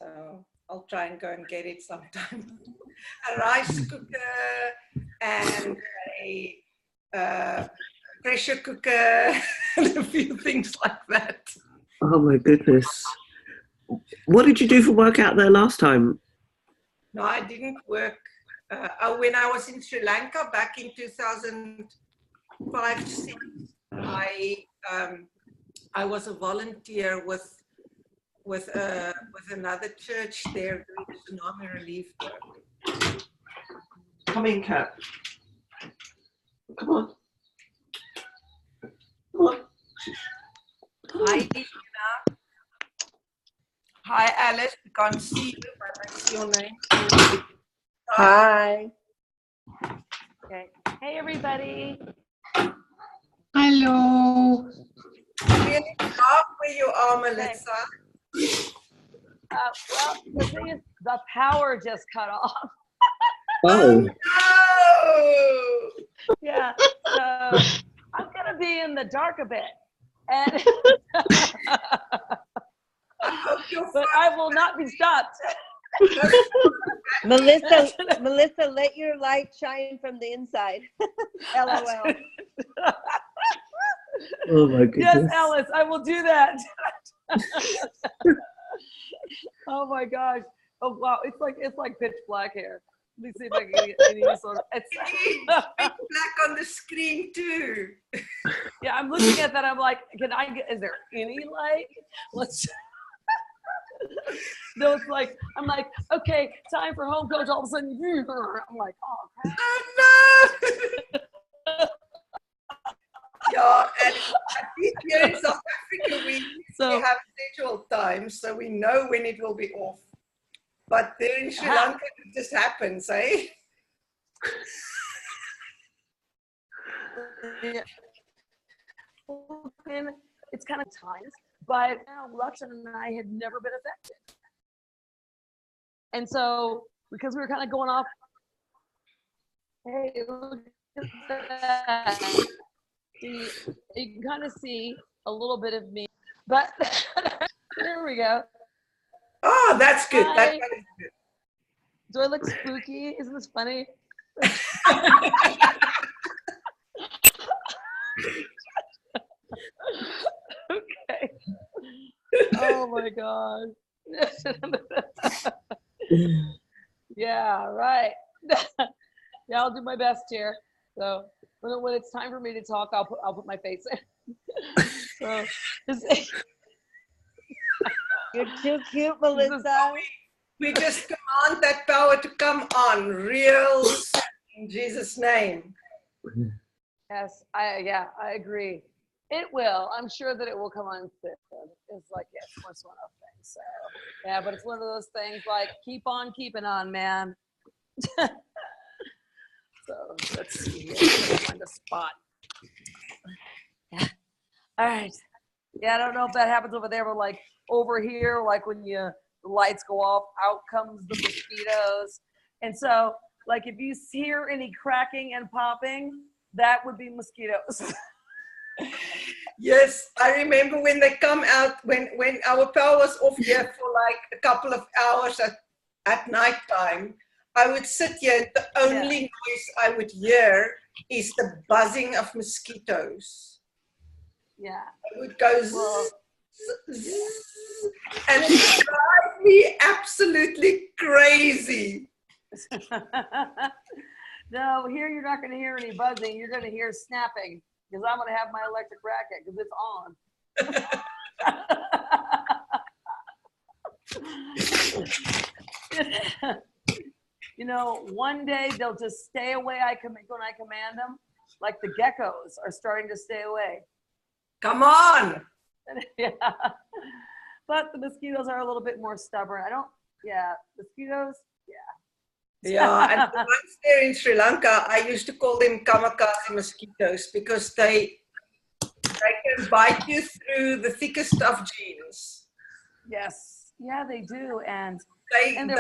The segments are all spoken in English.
So I'll try and go and get it sometime. A rice cooker and a pressure cooker and a few things like that. Oh my goodness. What did you do for work out there last time? No, I didn't work. When I was in Sri Lanka back in 2005, 6, I was a volunteer with another church there doing tsunami relief work. Come in, Kat. Come on. Come on. Hi, Tina. Hi, Alice. We can't see you, but I see your name. Hi. Okay. Hey, everybody. Hello. Really laugh where you are, Melissa. Well, the thing is, the power just cut off. Oh. No! Yeah. So I'm going to be in the dark a bit. And but I will not be stopped. Melissa, let your light shine from the inside. LOL. Oh my goodness. Yes, Alice, I will do that. Oh my gosh. Oh wow, it's like pitch black here. Let me see if I can get any sort of. It's Pitch black on the screen too. yeah, I'm looking at that. I'm like, can I get? Is there any light? Let's. No, it's like I'm like, okay, time for home coach. All of a sudden, I'm like, oh crap. Oh no! Yeah, and here in South Africa, we have scheduled times, so we know when it will be off. But there in Sri Lanka, it just happens, eh? Yeah. It's kind of times, but Luxon and I had never been affected. And so, because we were kind of going off, hey, look at that. See, you can kind of see a little bit of me, but there we go. Oh, that's good. That is good. Do I look spooky? Isn't this funny? Okay. Oh my God. Yeah, right. Yeah, I'll do my best here. So when it's time for me to talk, I'll put my face in. So, You're too cute, Melissa. We just command that power to come on real soon in Jesus' name. yes, I agree. It will. I'm sure that it will come on soon. It's like, yeah, it's one of those things. So yeah, but it's one of those things like keep on keeping on, man. So let's see here. Find a spot. Yeah. All right. Yeah, I don't know if that happens over there, but like over here, like when the lights go off, out comes the mosquitoes. And so, like if you hear any cracking and popping, that would be mosquitoes. Yes, I remember when they come out, when our power was off here for like a couple of hours at night time, I would sit here, the only noise I would hear is the buzzing of mosquitoes. Yeah. It would go zzz, zzz, and it would drive me absolutely crazy. No, here you're not going to hear any buzzing. You're going to hear snapping because I'm going to have my electric racket because it's on. You know, one day they'll just stay away. When I command them, like the geckos are starting to stay away. Come on. Yeah. But the mosquitoes are a little bit more stubborn. Mosquitoes, yeah. Yeah, and once there in Sri Lanka, I used to call them kamikaze mosquitoes because they can bite you through the thickest of jeans. Yes, yeah, they do, and they don't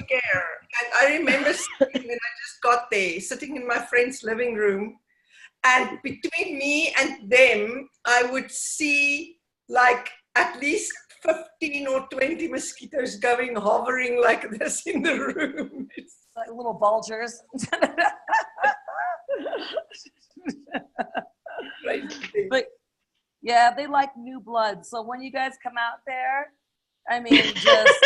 care. And I remember when I just got there, sitting in my friend's living room, and between me and them, I would see like at least 15 or 20 mosquitoes going hovering like this in the room. It's Like little vultures. crazy. But yeah, they like new blood. So when you guys come out there, I mean, just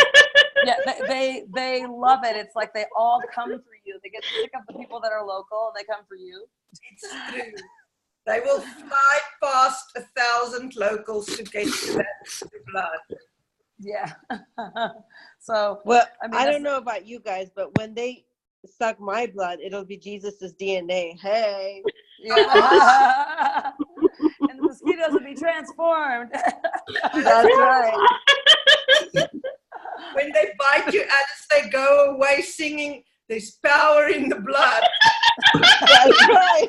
yeah, they love it. It's like they all come for you. They get sick of the people that are local, and they come for you. It's true. They will fly past 1,000 locals to get to that blood. Yeah. So Well, I I, mean, don't know about you guys, but when they suck my blood, it'll be Jesus's DNA. Hey. yeah. And the mosquitoes will be transformed. That's right. When they bite you, Alice, they go away singing, "There's power in the blood." That's right.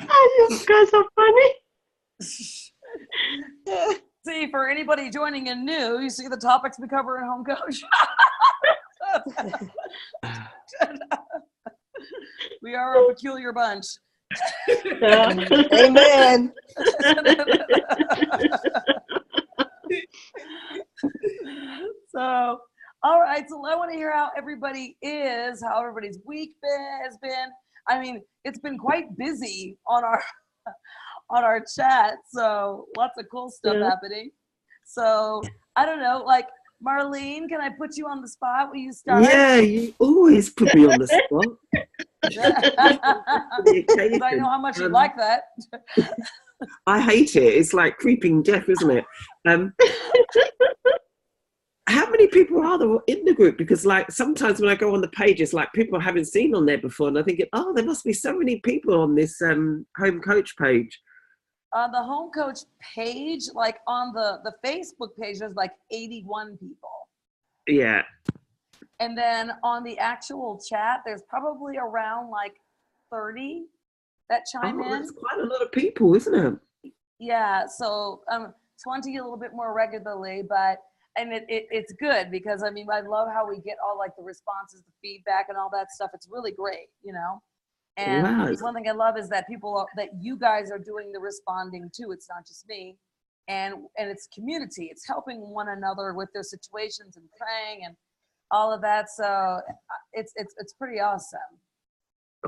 Oh, you guys are funny. See, for anybody joining in new, you see the topics we cover in Home Coach. We are a peculiar bunch. Amen. So, all right. So I want to hear how everybody is, how everybody's week has been. I mean, it's been quite busy on our chat. So lots of cool stuff happening. So I don't know, like Marlene, can I put you on the spot? Will you start? Yeah, you always put me on the spot. I know how much you like that. I hate it. It's like creeping death, isn't it? How many people are there in the group? Because like sometimes when I go on the pages, like people I haven't seen on there before, and I'm thinking, oh, there must be so many people on this Home Coach page. On the Home Coach page, like on the Facebook page, there's like 81 people. Yeah. And then on the actual chat, there's probably around like 30 that chime in. That's quite a lot of people, isn't it? Yeah, so 20 a little bit more regularly, but and it's good because I mean I love how we get all like the responses, the feedback, and all that stuff. It's really great, you know. And Wow. one thing I love is that that you guys are doing the responding too. It's not just me, and it's community. It's helping one another with their situations and praying and all of that. So it's pretty awesome.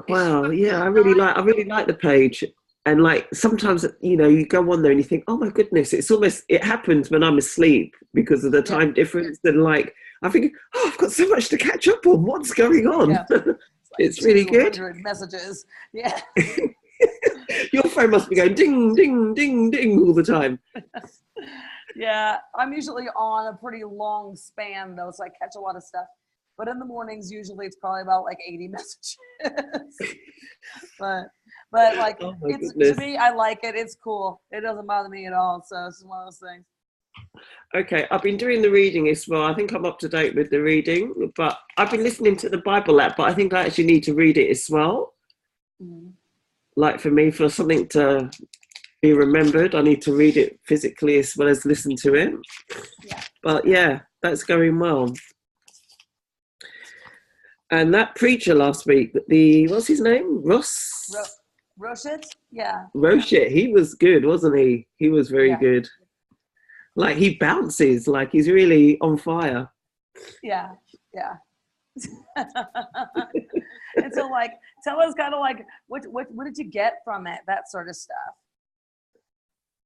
Wow, yeah, I really like the page. And like sometimes, you know, you go on there and you think, oh my goodness, it happens when I'm asleep because of the time difference. And like, I think, oh, I've got so much to catch up on. What's going on? Yeah. It's really good. Messages. Yeah. Your phone must be going ding, ding, ding, ding all the time. Yeah, I'm usually on a pretty long span though, so I catch a lot of stuff. But in the mornings, usually it's probably about like 80 messages. but like to me, I like it. It's cool. It doesn't bother me at all. So it's one of those things. Okay, I've been doing the reading as well. I think I'm up to date with the reading, but I've been listening to the Bible app, but I think I actually need to read it as well. Mm-hmm. Like for me, for something to be remembered, I need to read it physically as well as listen to it. Yeah. But yeah, that's going well. And that preacher last week, what's his name? Roshit? Yeah. Roshit, he was good, wasn't he? He was very good. Like he bounces, like he's really on fire. Yeah, yeah. And so like, tell us kind of like, what did you get from it? That sort of stuff.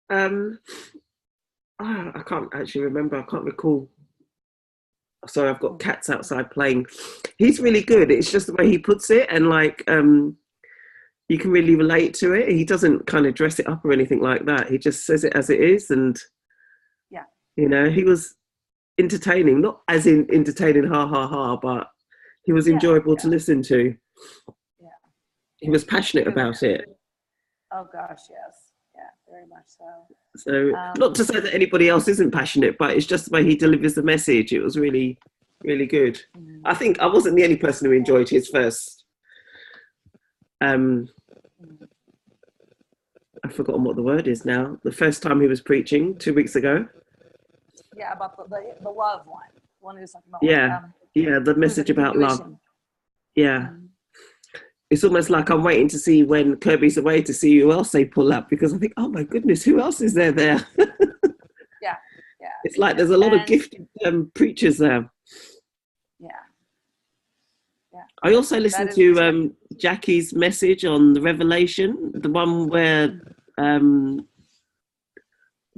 I can't actually remember. I can't recall. Sorry, I've got cats outside playing. He's really good. It's just the way he puts it, and like you can really relate to it. He doesn't kind of dress it up or anything like that. He just says it as it is, and you know, he was entertaining, not as in entertaining, ha ha ha, but he was enjoyable to listen to. Yeah, he was passionate about it. Oh gosh, yes. Yeah, very much so. So, not to say that anybody else isn't passionate, but it's just the way he delivers the message. It was really, really good. Mm-hmm. I think I wasn't the only person who enjoyed his first. I've forgotten what the word is now. The first time he was preaching 2 weeks ago. Yeah, about the love one. One who's talking about. Yeah, the message about love. Yeah. Mm-hmm. It's almost like I'm waiting to see when Kirby's away to see who else they pull up, because I think, oh my goodness, who else is there? It's like there's a lot of And- gifted preachers there. Yeah. Yeah. I also listened is to Jackie's message on the Revelation, the one where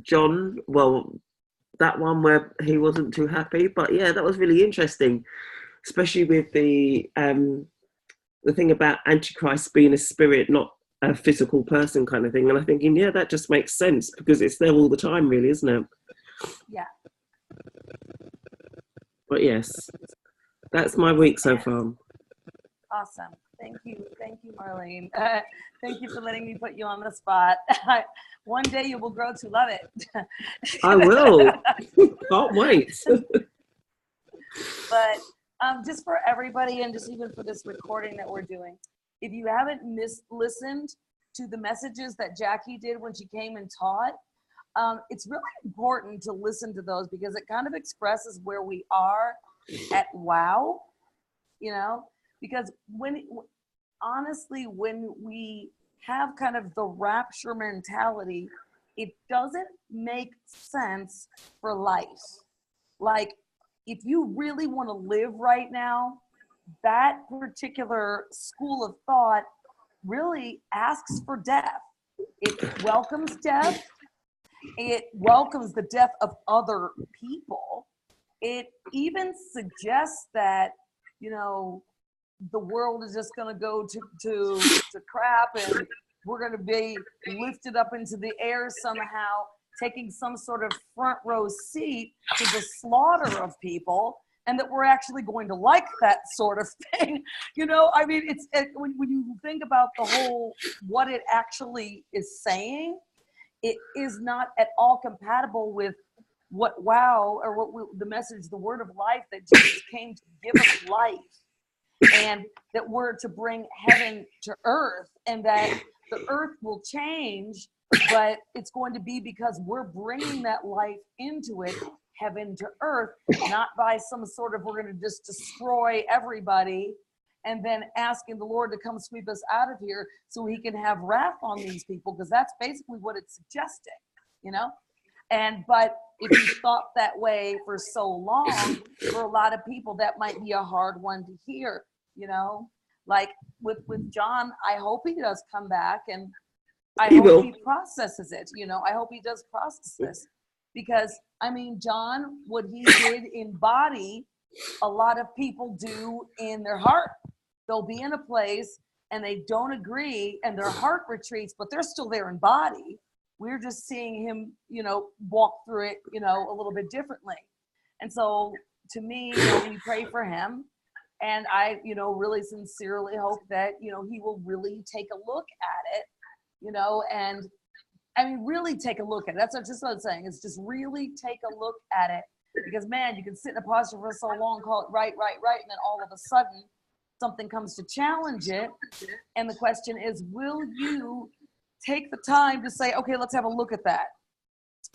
John, well, that one where he wasn't too happy. But yeah, that was really interesting, especially with the thing about Antichrist being a spirit, not a physical person kind of thing. And I'm thinking, yeah, that just makes sense because it's there all the time, really, isn't it? Yeah. But yes, that's my week so far. Awesome. Thank you, Marlene. Thank you for letting me put you on the spot. One day you will grow to love it. I will. Can't wait. But just for everybody, and just even for this recording that we're doing, if you haven't listened to the messages that Jackie did when she came and taught, it's really important to listen to those because it kind of expresses where we are at WOW, you know, because honestly, when we have kind of the rapture mentality, it doesn't make sense for life. Like, if you really want to live right now, that particular school of thought really asks for death. It welcomes death. It welcomes the death of other people. It even suggests that, you know, the world is just going to go to crap and we're going to be lifted up into the air somehow, taking some sort of front row seat to the slaughter of people, and that we're actually going to like that sort of thing. You know, I mean, when you think about the whole, what it actually is saying, it is not at all compatible with what WOW, or the message, the word of life, that Jesus came to give us life, and that we're to bring heaven to earth, and that the earth will change, but it's going to be because we're bringing that life into it, heaven to earth, not by some sort of, we're going to just destroy everybody and then asking the Lord to come sweep us out of here so he can have wrath on these people, because that's basically what it's suggesting, you know? But if you thought that way for so long, for a lot of people, that might be a hard one to hear, you know? Like with John, I hope he does come back, and I hope he processes it, you know? I hope he does process this, because, I mean, John, what he did in body, a lot of people do in their heart. They'll be in a place and they don't agree and their heart retreats, but they're still there in body. We're just seeing him, you know, walk through it, you know, a little bit differently. And so to me, you know, we pray for him. And I, you know, really sincerely hope that, you know, he will really take a look at it, you know, and I mean, really take a look at it. That's just what I'm saying. It's just really take a look at it, because man, you can sit in a posture for so long, call it right, and then all of a sudden something comes to challenge it. And the question is, will you take the time to say, okay, let's have a look at that,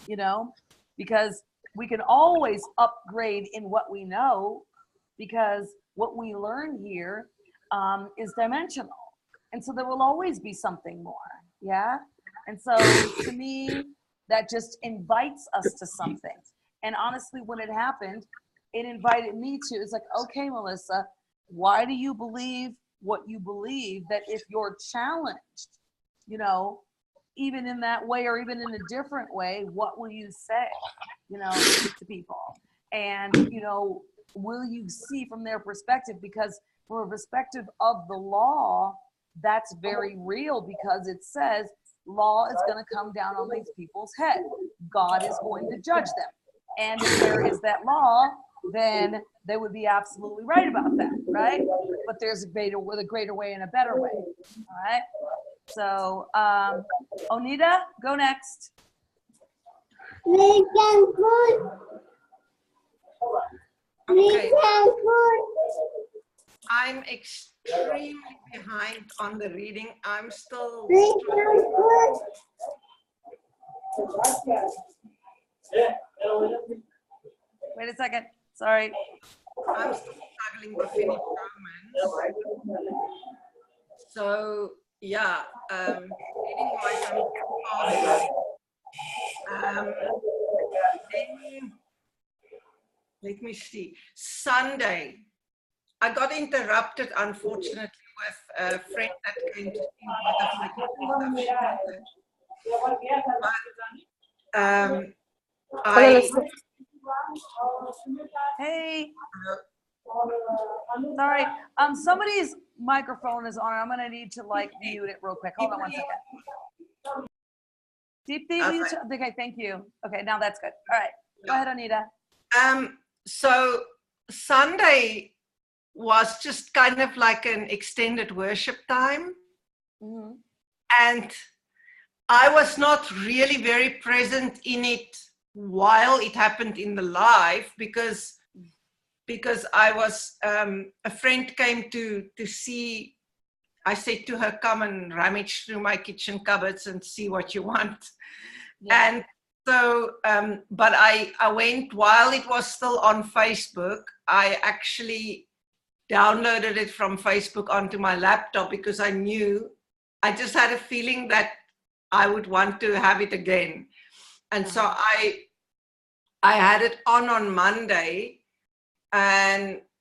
you know, because we can always upgrade in what we know, because what we learn here is dimensional. And so there will always be something more. Yeah. And so to me, that just invites us to something. And honestly, when it happened, it invited me to, it's like, okay, Melissa, why do you believe what you believe? That if you're challenged, you know, even in that way or even in a different way, what will you say, you know, to people? And, you know, will you see from their perspective? Because from a perspective of the law, that's very real, because it says law is going to come down on these people's head. God is going to judge them. And if there is that law, then they would be absolutely right about that, right? But there's a greater way and a better way, all right? So, Onita, go next. Okay. I'm extremely behind on the reading. I'm still Wait a second. Sorry. I'm still struggling to finish Romans. So yeah, reading wise, I'm fast. Then let me see, Sunday, I got interrupted, unfortunately, with a friend that came to see Hey. Sorry. Somebody's microphone is on. I'm gonna need to like mute it real quick. Hold on 1 second. Deep. Okay, thank you. Okay, now that's good. All right. Go ahead, Anita. So Sunday was just kind of like an extended worship time. Mm-hmm. And I was not really very present in it while it happened in the live because I was, a friend came to see. I said to her, come and rummage through my kitchen cupboards and see what you want. Yeah. And so, but I went while it was still on Facebook. I actually downloaded it from Facebook onto my laptop because I just had a feeling that I would want to have it again. And so I had it on Monday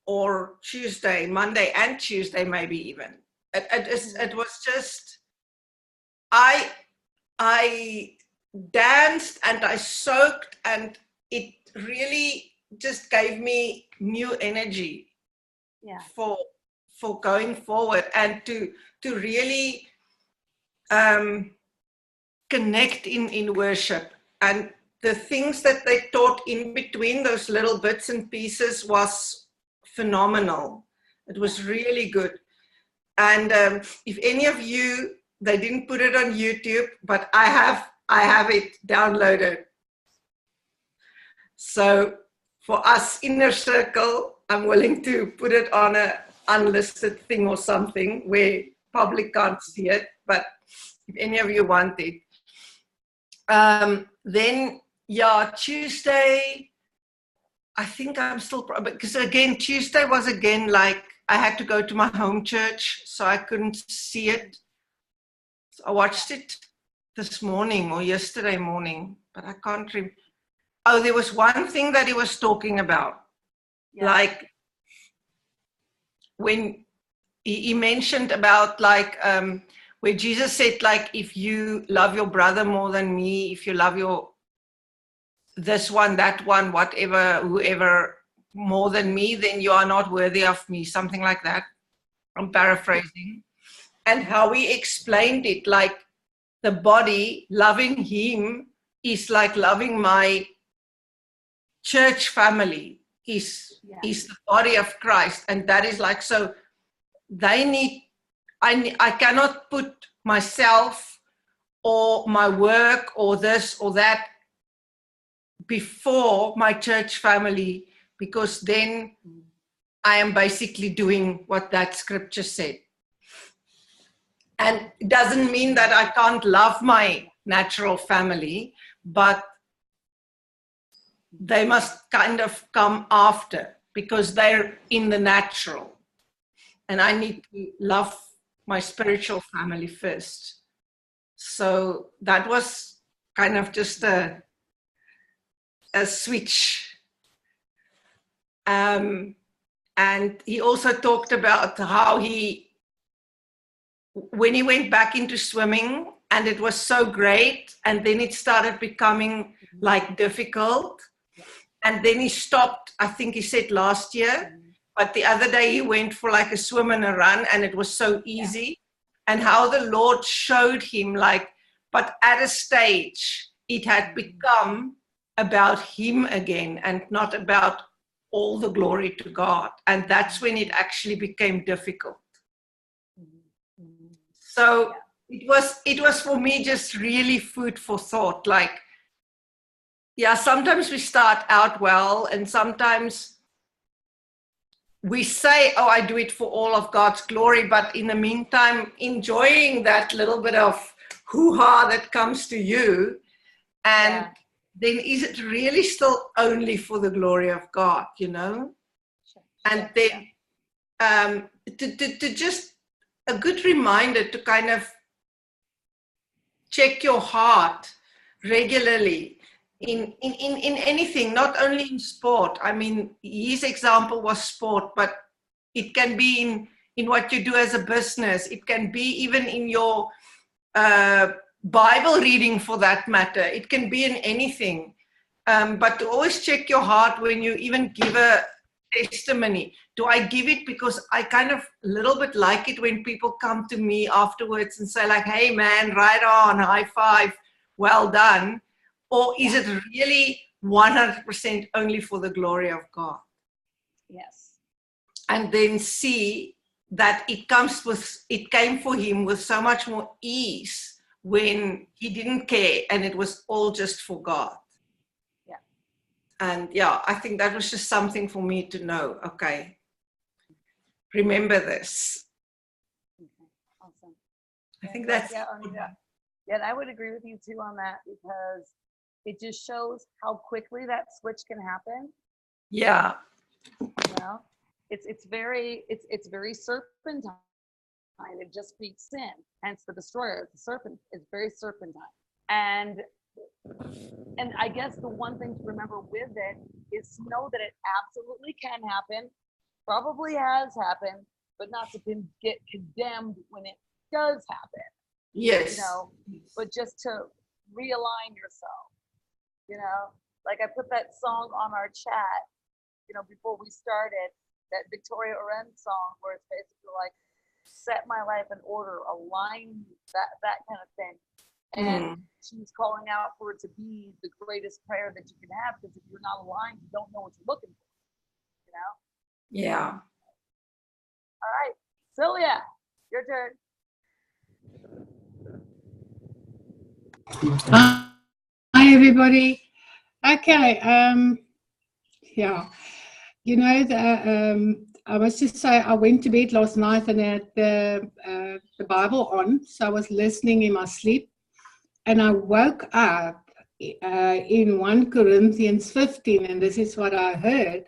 or Tuesday, Monday and Tuesday, maybe even. It was just, I danced and I soaked, and it really just gave me new energy for going forward and to really connect in worship. And the things that they taught in between those little bits and pieces was phenomenal. It was really good. And if any of you, they didn't put it on YouTube, but I have it downloaded. So for us Inner Circle, I'm willing to put it on an unlisted thing or something where public can't see it. But if any of you want it, then Tuesday, I think I'm still, because again, Tuesday was again like I had to go to my home church, so I couldn't see it. So I watched it this morning or yesterday morning, but I can't remember. Oh, there was one thing that he was talking about, like when he mentioned about like where Jesus said, like, if you love your brother more than me, if you love this one, that one, whatever, whoever more than me, then you are not worthy of me, something like that. I'm paraphrasing. And how he explained it, like the body, loving him is like loving my church family, is the body of Christ. And that is like, so I cannot put myself or my work or this or that before my church family, because then I am basically doing what that scripture said. And it doesn't mean that I can't love my natural family, but they must kind of come after because they're in the natural. And I need to love my spiritual family first. So that was kind of just a switch. And he also talked about how when he went back into swimming, and it was so great, and then it started becoming like difficult, and then he stopped, I think he said last year, but the other day he went for like a swim and a run, and it was so easy, and how the Lord showed him, like, but at a stage it had become about him again and not about all the glory to God. And that's when it actually became difficult. So it was for me just really food for thought. Like, sometimes we start out well, and sometimes we say, oh, I do it for all of God's glory, but in the meantime, enjoying that little bit of hoo-ha that comes to you. And then is it really still only for the glory of God, you know? And then to just a good reminder to kind of check your heart regularly. in anything, not only in sport. I mean, his example was sport, but it can be in what you do as a business. It can be even in your Bible reading, for that matter. It can be in anything. But to always check your heart when you even give a testimony. Do I give it because I kind of a little bit like it when people come to me afterwards and say like, hey man, right on, high five, well done? Or is it really 100% only for the glory of God? Yes. And then see that it came for him with so much more ease when he didn't care and it was all just for God. Yeah. And yeah, I think that was just something for me to know. Okay, remember this. Okay. Awesome. I think that's yeah, and I would agree with you too on that, because it just shows how quickly that switch can happen. yeah. You know, it's very serpentine. It just speaks sin, hence the destroyer. The serpent is very serpentine, and I guess the one thing to remember with it is to know that it absolutely can happen, probably has happened, but not to get condemned when it does happen. Yes. You know, but just to realign yourself. You know, like I put that song on our chat, you know, before we started, that Victoria Oren song, where it's basically like, set my life in order, align, that kind of thing. And she's calling out for it to be the greatest prayer that you can have, because if you're not aligned, you don't know what you're looking for, you know? Yeah. All right, Sylvia, your turn. Hi everybody. Okay, yeah, you know, I must just say I went to bed last night and had the Bible on, so I was listening in my sleep, and I woke up in 1 Corinthians 15, and this is what I heard: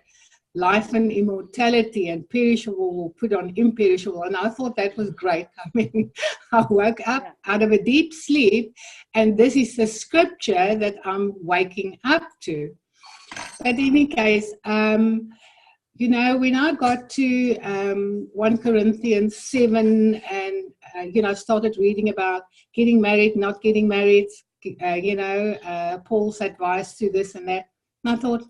life and immortality, and perishable will put on imperishable. And I thought that was great. I mean, I woke up out of a deep sleep, and this is the scripture that I'm waking up to. But in any case, you know, when I got to 1 Corinthians 7, and, you know, I started reading about getting married, not getting married, you know, Paul's advice to this and that. And I thought,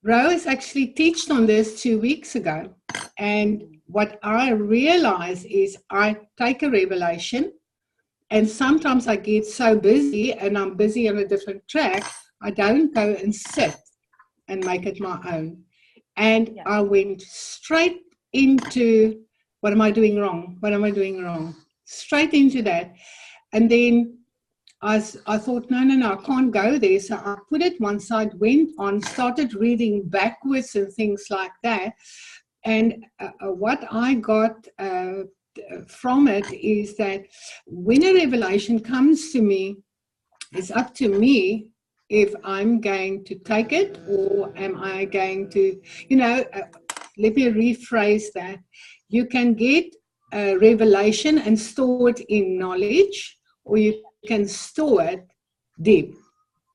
Rose actually teached on this 2 weeks ago. And what I realize is I take a revelation, and sometimes I get so busy and I'm busy on a different track, I don't go and sit and make it my own. And I went straight into, what am I doing wrong? What am I doing wrong? Straight into that. And then I thought, no, I can't go there. So I put it one side, went on, started reading backwards and things like that. And what I got from it is that when a revelation comes to me, it's up to me if I'm going to take it, or am I going to, you know, let me rephrase that. You can get a revelation and store it in knowledge, or you can store it deep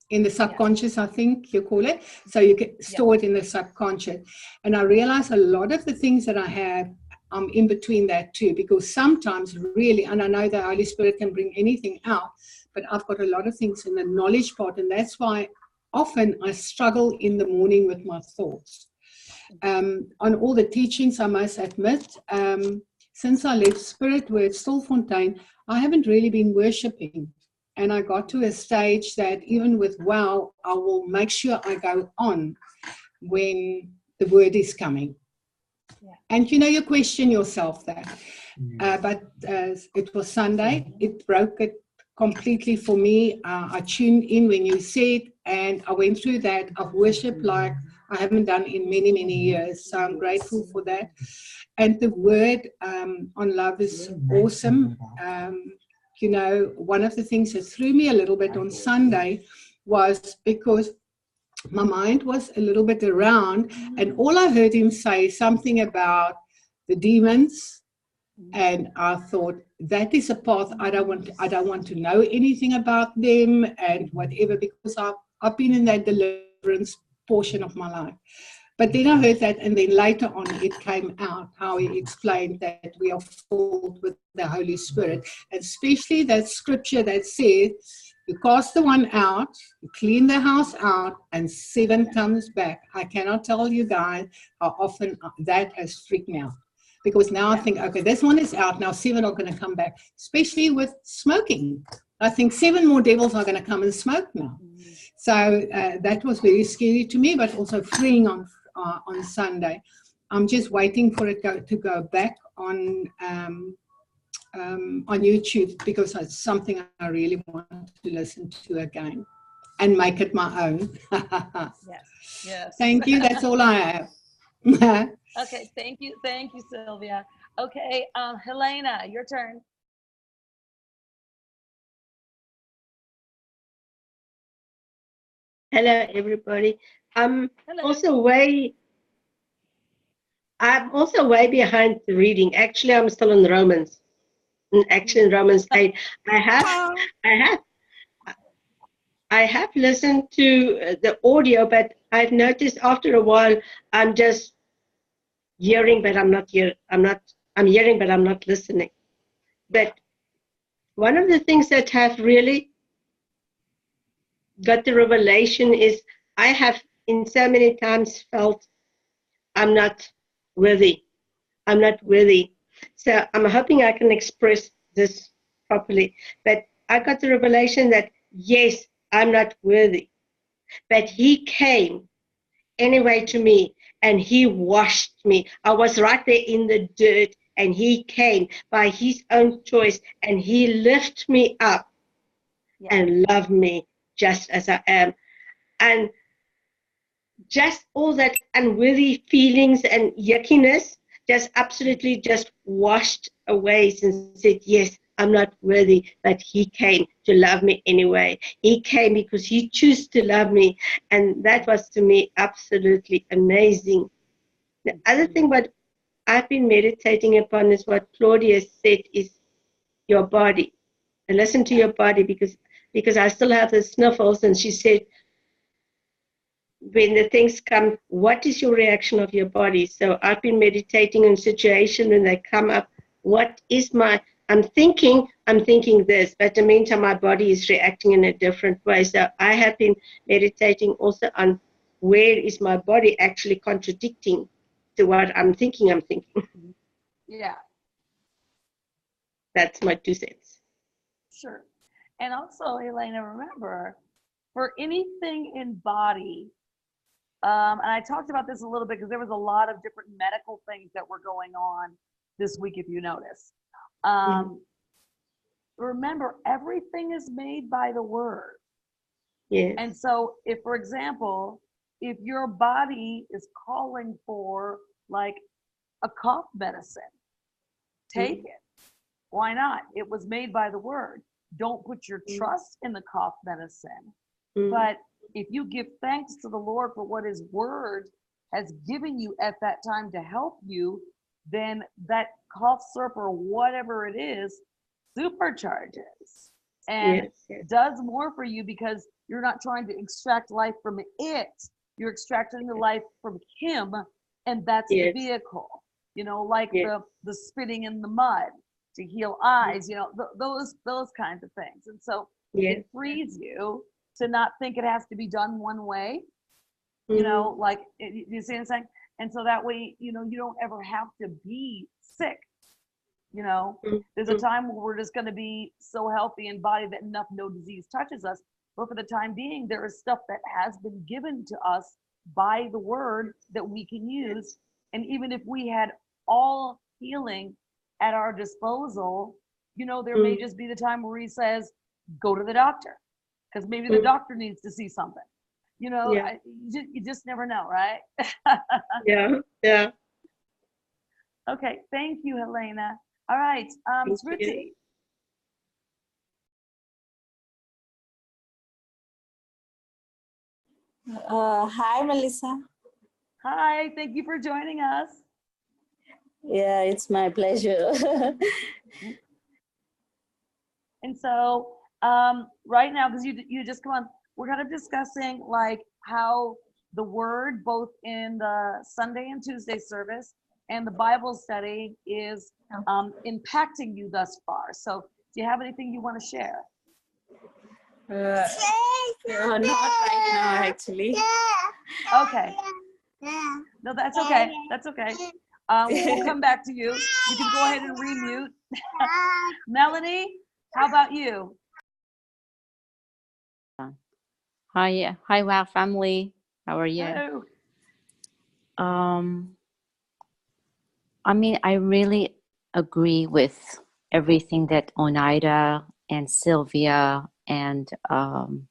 in the subconscious, I think you call it. So you can store it in the subconscious. And I realize a lot of the things that I have, I'm in between that too, because sometimes really, and I know the Holy Spirit can bring anything out, but I've got a lot of things in the knowledge part, and that's why often I struggle in the morning with my thoughts. On all the teachings, I must admit, since I left Spirit Word Stilfontein, I haven't really been worshiping. And I got to a stage that even with WOW, I will make sure I go on when the word is coming. And you know, you question yourself there. But it was Sunday. It broke it completely for me. I tuned in when you said, and I went through that of worship like I haven't done in many, many years. So I'm grateful for that. And the word on love is awesome. You know, one of the things that threw me a little bit on Sunday was because my mind was a little bit around, and all I heard him say something about the demons, and I thought, that is a path I don't want to know anything about them and whatever, because I've been in that deliverance portion of my life. But then I heard that, and then later on it came out how he explained that we are filled with the Holy Spirit, and especially that scripture that said, you cast the one out, you clean the house out, and 7 comes back. I cannot tell you guys how often that has freaked me out. Because now I think, okay, this one is out, now 7 are going to come back, especially with smoking. I think 7 more devils are going to come and smoke now. So that was very scary to me, but also freeing on Sunday. I'm just waiting for it to go back on YouTube, because it's something I really want to listen to again and make it my own. Yes. Thank you. That's all I have. Okay, thank you, Sylvia. Okay, Helena, your turn. Hello, everybody. Hello. I'm also way behind the reading. Actually, I'm still in Romans. Actually, in Romans 8, I have listened to the audio, but I've noticed after a while I'm just hearing, but I'm hearing, but I'm not listening. But one of the things that have really got the revelation is I have in so many times felt I'm not worthy. I'm not worthy. So I'm hoping I can express this properly. But I got the revelation that, yes, I'm not worthy. But he came anyway to me and he washed me. I was right there in the dirt and he came by his own choice and he lifted me up and loved me just as I am. And just all that unworthy feelings and yuckiness just absolutely just washed away and said, yes, I'm not worthy, but he came to love me anyway. He came because he chose to love me. And that was to me absolutely amazing. The other thing what I've been meditating upon is what Claudia said is your body. And listen to your body, because I still have the sniffles. And she said, when the things come, what is your reaction of your body? So I've been meditating in situations when they come up. What is I'm thinking this, but in the meantime, my body is reacting in a different way. So I have been meditating also on where is my body actually contradicting to what I'm thinking. Yeah. That's my 2 cents. Sure. And also, Elena, remember, for anything in body, and I talked about this a little bit because there was a lot of different medical things that were going on this week, if you notice. Remember, everything is made by the word. Yes. And so if, for example, if your body is calling for like a cough medicine, take it. Why not? It was made by the word. Don't put your trust in the cough medicine. But if you give thanks to the Lord for what his word has given you at that time to help you, then that cough syrup or whatever it is supercharges and does more for you, because you're not trying to extract life from it. You're extracting the life from him, and that's the vehicle. You know, like the spitting in the mud to heal eyes, you know, those kinds of things. And so it frees you to not think it has to be done one way, you know, like, you see what I'm saying? And so that way, you know, you don't ever have to be sick. You know, there's a time where we're just going to be so healthy in body that no disease touches us. But for the time being, there is stuff that has been given to us by the word that we can use. And even if we had all healing at our disposal, you know, there may just be the time where he says, go to the doctor, because maybe the doctor needs to see something. You know, you just never know, right? Yeah. Okay, thank you, Helena. All right, Smriti. Hi, Melissa. Hi, thank you for joining us. Yeah, it's my pleasure. And so right now, because you just come on, we're kind of discussing like how the word, both in the Sunday and Tuesday service and the Bible study, is impacting you thus far. So do you have anything you want to share? Not right now, actually. Okay. No, that's okay. That's okay. We'll come back to you. You can go ahead and remute. Melanie, how about you? Hi, wow family. How are you? Hello. I mean, I really agree with everything that Oneida and Sylvia and I'm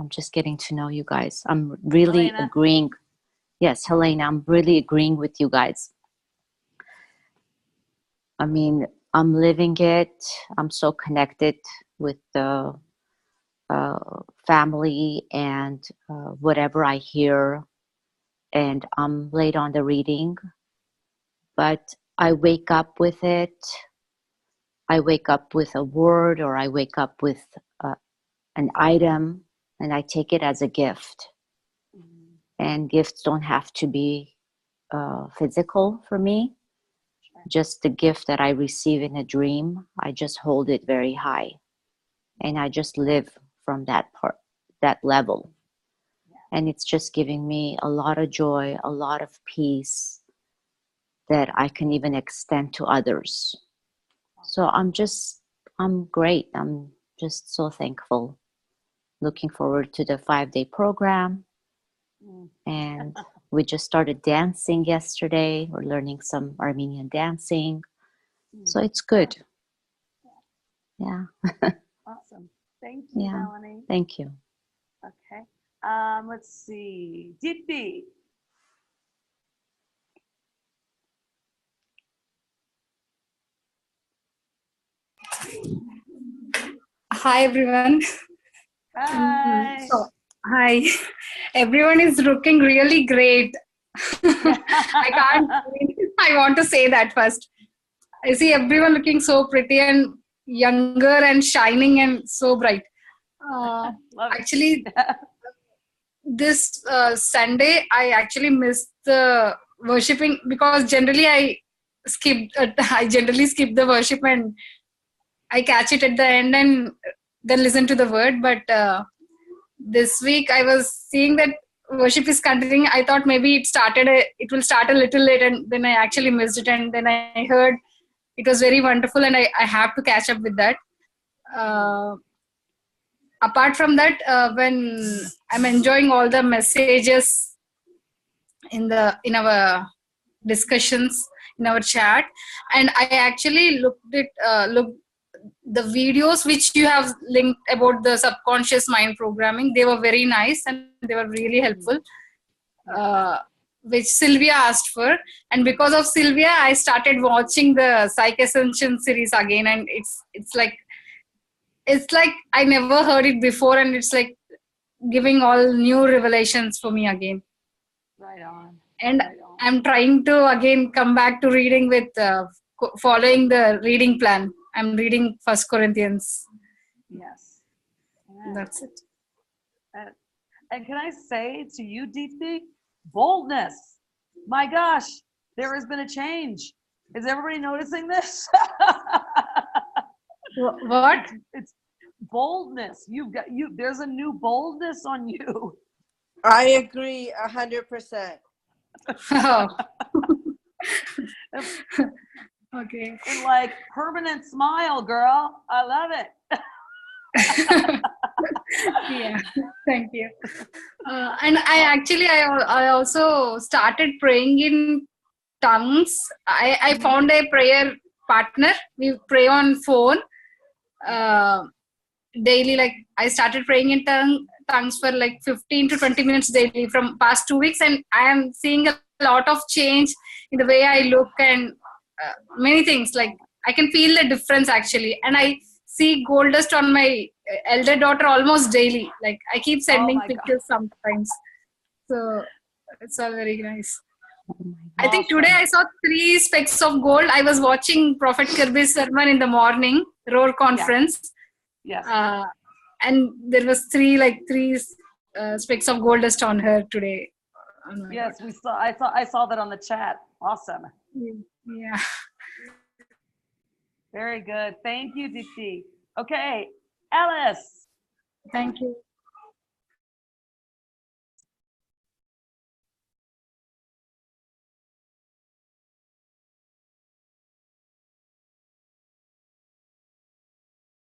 just getting to know you guys. I'm really Helena. agreeing. Yes, Helena, I'm really agreeing with you guys. I mean, I'm living it. I'm so connected with the family and whatever I hear, and I'm late on the reading, but I wake up with it. I wake up with a word, or I wake up with an item, and I take it as a gift. And gifts don't have to be physical for me. Just the gift that I receive in a dream, I just hold it very high, and I just live from that level. And it's just giving me a lot of joy, a lot of peace that I can even extend to others. So I'm great. I'm just so thankful. Looking forward to the 5-day program. And we just started dancing yesterday. We're learning some Armenian dancing. So it's good. Yeah. Awesome. Thank you, Yeah. Melanie. Thank you. Okay. Let's see. Deepti. Hi everyone. Hi. Hi. Everyone is looking really great. I want to say that first. I see everyone looking so pretty and younger and shining and so bright. Actually, this Sunday I actually missed the worshiping because generally I generally skip the worship and I catch it at the end and then listen to the word. But this week I was seeing that worship is continuing. I thought maybe it will start a little late, and then I actually missed it. And then I heard it was very wonderful, and I have to catch up with that. Apart from that, when I'm enjoying all the messages in our discussions in our chat, and I actually looked the videos which you have linked about the subconscious mind programming. They were very nice and they were really helpful, which Sylvia asked for. And because of Sylvia, I started watching the Psych Ascension series again, and it's like I never heard it before, and it's like giving all new revelations for me again. Right on. And right on. I'm trying to again come back to reading with following the reading plan. I'm reading 1 Corinthians. Yes. Yeah. That's it. And can I say to you, Deepti, boldness. My gosh, there has been a change. Is everybody noticing this? What? It's boldness. There's a new boldness on you. I agree 100%. Oh. Okay. And like permanent smile, girl. I love it. Yeah, thank you. And I also started praying in tongues. I found a prayer partner. We pray on phone daily. Like I started praying in tongues for like 15 to 20 minutes daily from past 2 weeks, and I am seeing a lot of change in the way I look and many things. Like I can feel the difference actually, and I see gold dust on my elder daughter almost daily. Like I keep sending pictures sometimes. So it's all very nice. I think today I saw 3 specks of gold. I was watching Prophet Kirby's sermon in the morning, Roar Conference. Yes. And there was three specks of gold dust on her today. Oh yes, God. I saw that on the chat. Awesome. Yeah. Very good. Thank you, Dipti. Okay, Alice. Thank you.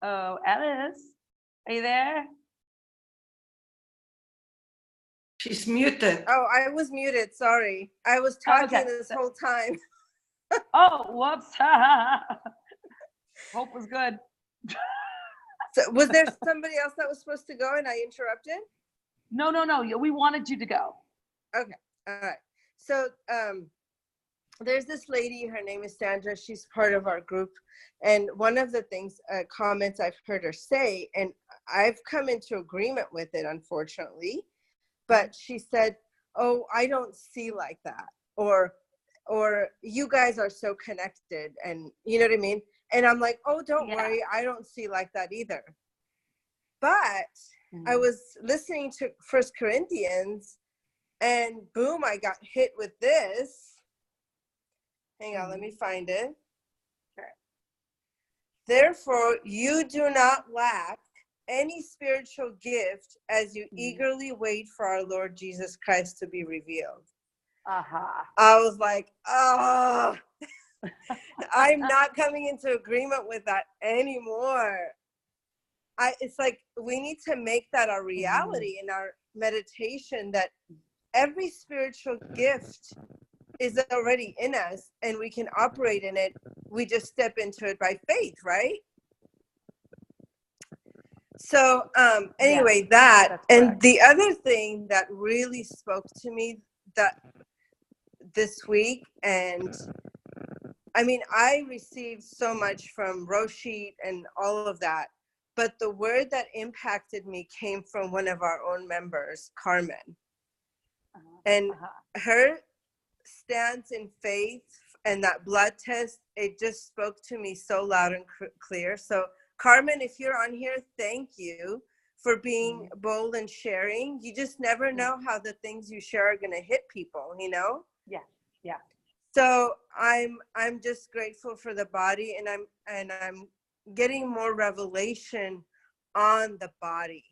Oh, Alice, are you there? She's muted. Oh, I was muted. Sorry. I was talking this whole time. Oh, whoops. Hope was good. So was there somebody else that was supposed to go and I interrupted? No. We wanted you to go. Okay. All right. So there's this lady, her name is Sandra. She's part of our group. And one of the things, comments I've heard her say, and I've come into agreement with it, unfortunately, but she said, oh, I don't see like that. Or you guys are so connected, and you know what I mean? And I'm like, oh, don't worry, I don't see like that either. But I was listening to 1 Corinthians, and boom, I got hit with this. Hang on, let me find it. Okay. Therefore, you do not lack any spiritual gift as you eagerly wait for our Lord Jesus Christ to be revealed. I was like, oh, I'm not coming into agreement with that anymore. It's like we need to make that our reality in our meditation, that every spiritual gift is already in us and we can operate in it. We just step into it by faith, right? So anyway, that, and the other thing that really spoke to me that this week, and I mean, I received so much from Roshit and all of that, but the word that impacted me came from one of our own members, Carmen. And her stance in faith and that blood test, it just spoke to me so loud and clear. So Carmen, if you're on here, thank you for being bold and sharing. You just never know how the things you share are going to hit people, you know? Yeah. So I'm just grateful for the body, and I'm getting more revelation on the body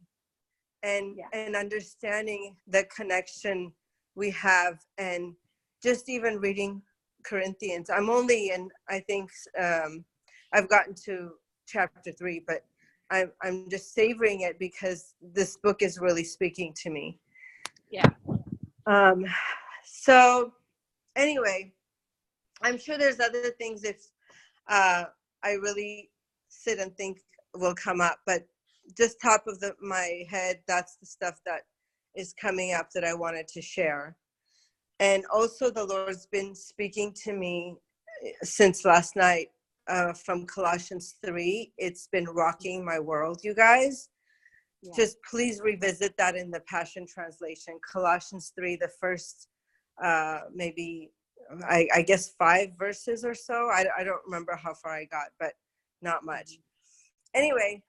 and understanding the connection we have, and just even reading Corinthians. I'm only in, I think I've gotten to chapter 3, but I'm just savoring it because this book is really speaking to me. Yeah. So anyway, I'm sure there's other things if I really sit and think will come up, but just top of my head, that's the stuff that is coming up that I wanted to share. And also the Lord's been speaking to me since last night from Colossians 3. It's been rocking my world, you guys. Yeah. Just please revisit that in the Passion Translation. Colossians 3, the first maybe, I guess 5 verses or so. I don't remember how far I got, but not much. Anyway,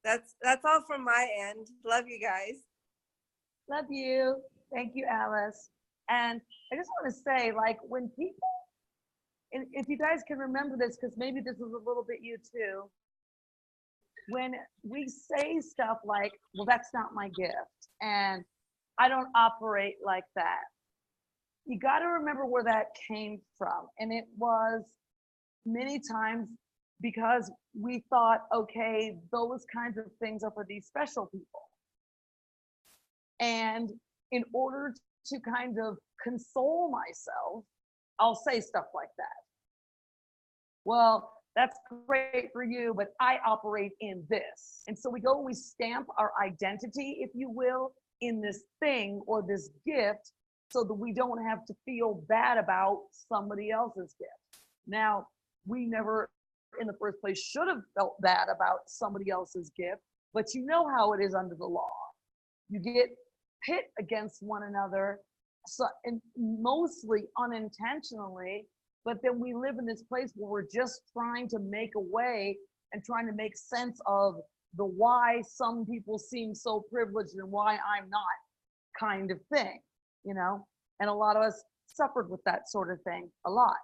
that's all from my end. Love you guys. Love you. Thank you, Alice. And I just want to say, like, when people, and if you guys can remember this, because maybe this is a little bit you too, when we say stuff like, well, that's not my gift, and I don't operate like that, you got to remember where that came from. And it was many times because we thought, okay, those kinds of things are for these special people. And in order to kind of console myself, I'll say stuff like that. Well, that's great for you, but I operate in this. And so we go and we stamp our identity, if you will, in this thing or this gift, so that we don't have to feel bad about somebody else's gift. Now, we never in the first place should have felt bad about somebody else's gift, but you know how it is under the law. You get pit against one another, so, and mostly unintentionally, but then we live in this place where we're just trying to make a way and trying to make sense of the why some people seem so privileged and why I'm not kind of thing, you know? And a lot of us suffered with that sort of thing a lot.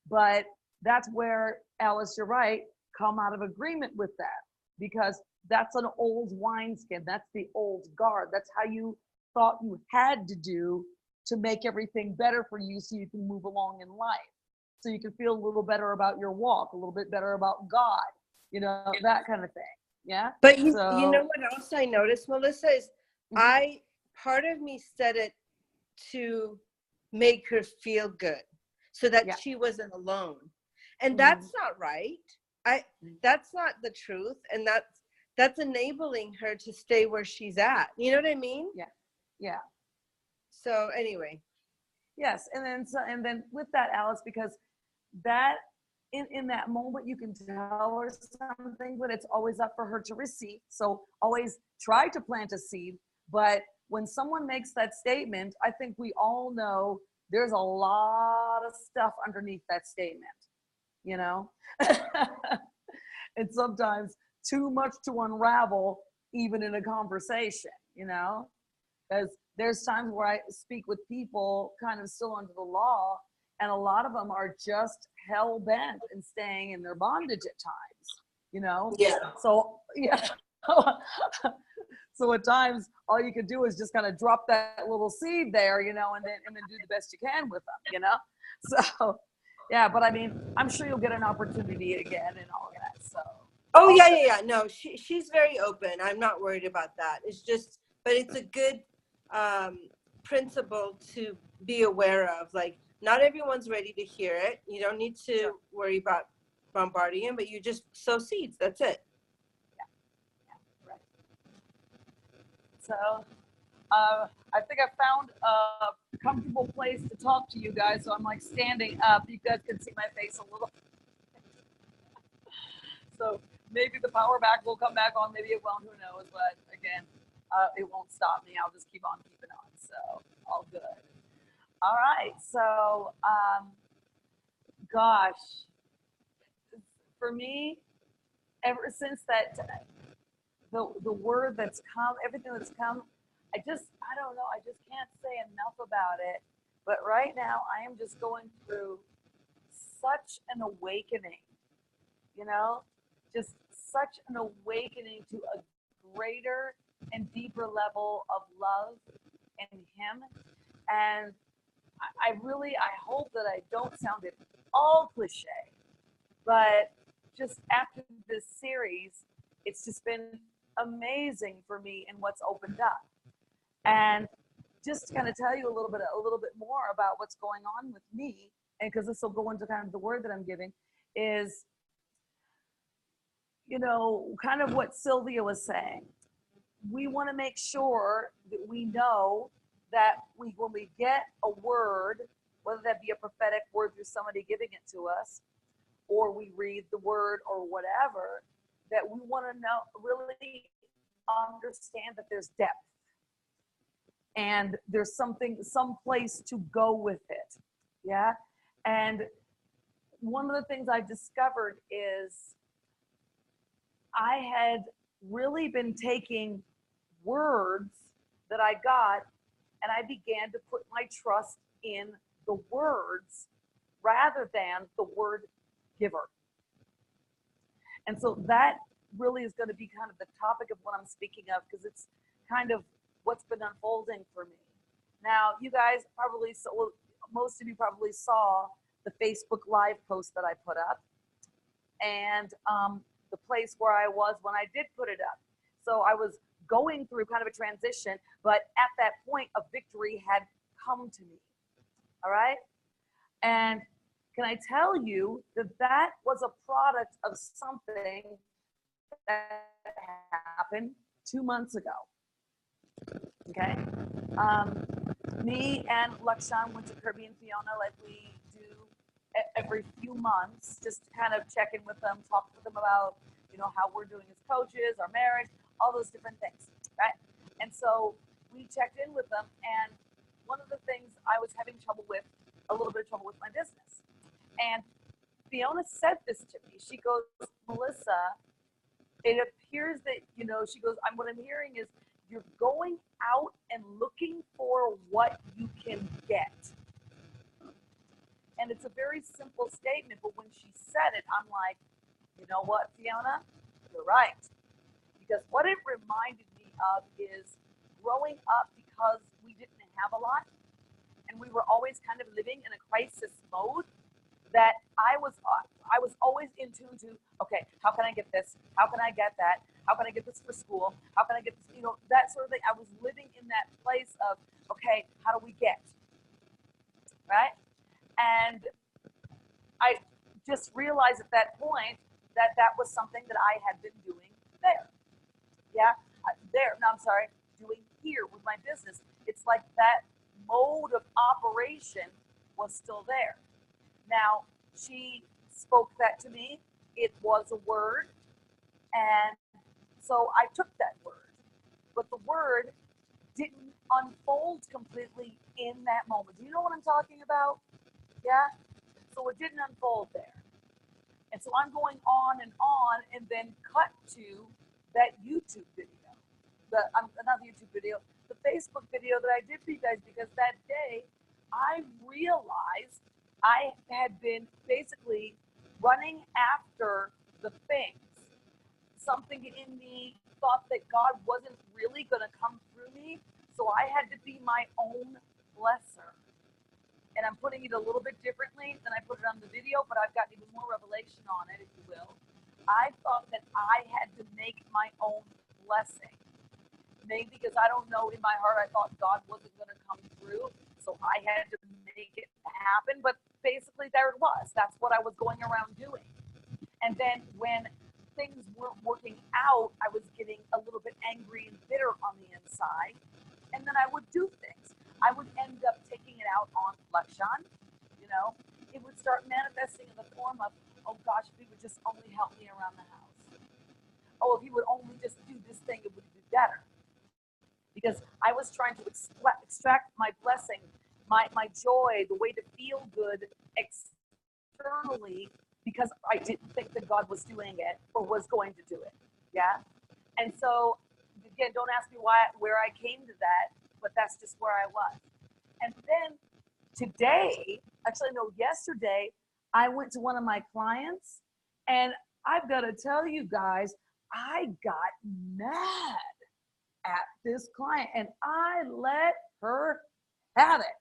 But that's where, Alice, you're right, come out of agreement with that, because that's an old wineskin. That's the old guard. That's how you thought you had to do to make everything better for you so you can move along in life. So you can feel a little better about your walk, a little bit better about God, you know, that kind of thing. Yeah. But you know what else I noticed, Melissa, is part of me said it to make her feel good so that she wasn't alone. And that's not right. That's not the truth. And that's enabling her to stay where she's at. You know what I mean? Yeah. Yeah. So anyway. Yes. And then with that, Alice, because that in that moment you can tell her something, but it's always up for her to receive. So always try to plant a seed. But when someone makes that statement, I think we all know there's a lot of stuff underneath that statement, you know? And sometimes too much to unravel, even in a conversation, you know? Because there's times where I speak with people kind of still under the law, and a lot of them are just hell bent in staying in their bondage at times, you know? Yeah. So, yeah. So at times, all you could do is just kind of drop that little seed there, you know, and then do the best you can with them, you know? So, yeah, but I mean, I'm sure you'll get an opportunity again and all that, so. Oh, yeah. No, she's very open. I'm not worried about that. It's just, but it's a good principle to be aware of. Like, not everyone's ready to hear it. You don't need to worry about bombarding them, but you just sow seeds. That's it. So I think I found a comfortable place to talk to you guys. So I'm like standing up. You guys can see my face a little. So maybe the power back will come back on. Maybe it won't. Who knows? But again, it won't stop me. I'll just keep on keeping on. So all good. All right. So gosh, for me, ever since that. The word that's come, everything that's come, I don't know, I just can't say enough about it. But right now, I am just going through such an awakening, you know, just such an awakening to a greater and deeper level of love in Him. And I hope that I don't sound at all cliche, but just after this series, it's just been amazing for me and what's opened up. And just to kind of tell you a little bit more about what's going on with me, and because this will go into kind of the word that I'm giving, is, you know, kind of what Sylvia was saying. We want to make sure that we know that when we get a word, whether that be a prophetic word through somebody giving it to us, or we read the word or whatever, that we want to know, really understand that there's depth and there's some place to go with it. Yeah. And one of the things I discovered is I had really been taking words that I got and I began to put my trust in the words rather than the word giver. And so that really is going to be kind of the topic of what I'm speaking of, because it's kind of what's been unfolding for me. Now, you guys probably saw, well, most of you probably saw the Facebook Live post that I put up and the place where I was when I did put it up. So I was going through kind of a transition, but at that point, a victory had come to me. All right? And can I tell you that that was a product of something that happened 2 months ago? Okay. Me and Lakshan went to Kirby and Fiona like we do every few months, just to kind of check in with them, talk with them about, you know, how we're doing as coaches, our marriage, all those different things, right? And so we checked in with them, and one of the things I was having trouble with, a little bit of trouble with my business. And Fiona said this to me. She goes, Melissa, it appears that, you know, she goes, what I'm hearing is you're going out and looking for what you can get. And it's a very simple statement, but when she said it, I'm like, you know what, Fiona? You're right. Because what it reminded me of is growing up, because we didn't have a lot and we were always kind of living in a crisis mode, that I was always in tune to, okay, how can I get this? How can I get that? How can I get this for school? How can I get this? You know, that sort of thing. I was living in that place of, okay, how do we get? Right? And I just realized at that point that that was something that I had been doing there. Yeah, doing here with my business. It's like that mode of operation was still there. Now, she spoke that to me. It was a word. And so I took that word. But the word didn't unfold completely in that moment. Do you know what I'm talking about? Yeah? So it didn't unfold there. And so I'm going on, and then cut to that YouTube video. Not the YouTube video, the Facebook video that I did for you guys, because that day I realized I had been basically running after the things. Something in me thought that God wasn't really going to come through me, so I had to be my own blesser. And I'm putting it a little bit differently than I put it on the video, but I've got even more revelation on it, if you will. I thought that I had to make my own blessing. Maybe because I don't know, in my heart, I thought God wasn't going to come through, so I had to make it happen. But basically, there it was. That's what I was going around doing. And then when things weren't working out, I was getting a little bit angry and bitter on the inside. And then I would do things. I would end up taking it out on Lakshan. You know, it would start manifesting in the form of, oh gosh, if he would just only help me around the house. Oh, if he would only just do this thing, it would be better. Because I was trying to extract my blessing, my joy, the way to feel good externally, because I didn't think that God was doing it or was going to do it. Yeah? And so, again, don't ask me where I came to that, but that's just where I was. And then today, actually, no, yesterday, I went to one of my clients, and I've got to tell you guys, I got mad at this client, and I let her have it,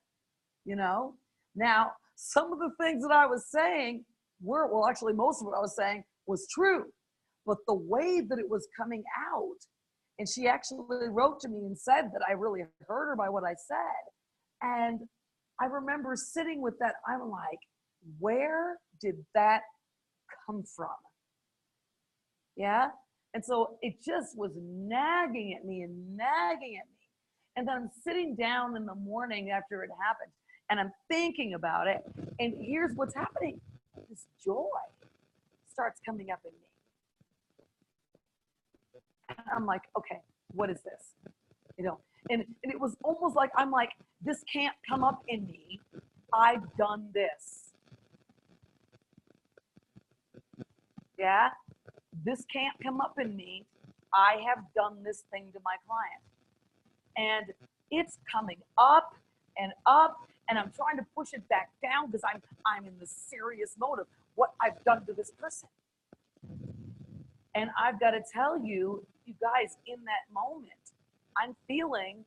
you know. Now, some of the things that I was saying were, well, actually most of what I was saying was true, but the way that it was coming out, and she actually wrote to me and said that I really hurt her by what I said. And I remember sitting with that, I'm like, where did that come from? Yeah. And so it just was nagging at me. And then I'm sitting down in the morning after it happened, and I'm thinking about it. And here's what's happening. This joy starts coming up in me. And I'm like, okay, what is this? You know, and it was almost like, I'm like, this can't come up in me. I've done this. Yeah? This can't come up in me. I have done this thing to my client. And it's coming up, and I'm trying to push it back down because I'm in the serious mode of what I've done to this person. And I've got to tell you, you guys, in that moment, I'm feeling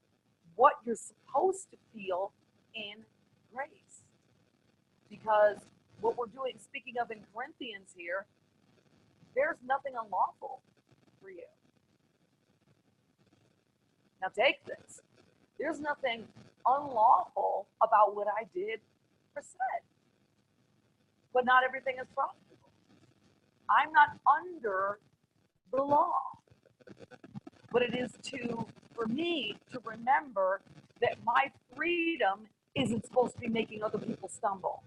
what you're supposed to feel in grace. Because what we're doing, speaking of in Corinthians here, there's nothing unlawful for you. Now take this. There's nothing unlawful about what I did or said. But not everything is profitable. I'm not under the law. But it is for me to remember that my freedom isn't supposed to be making other people stumble.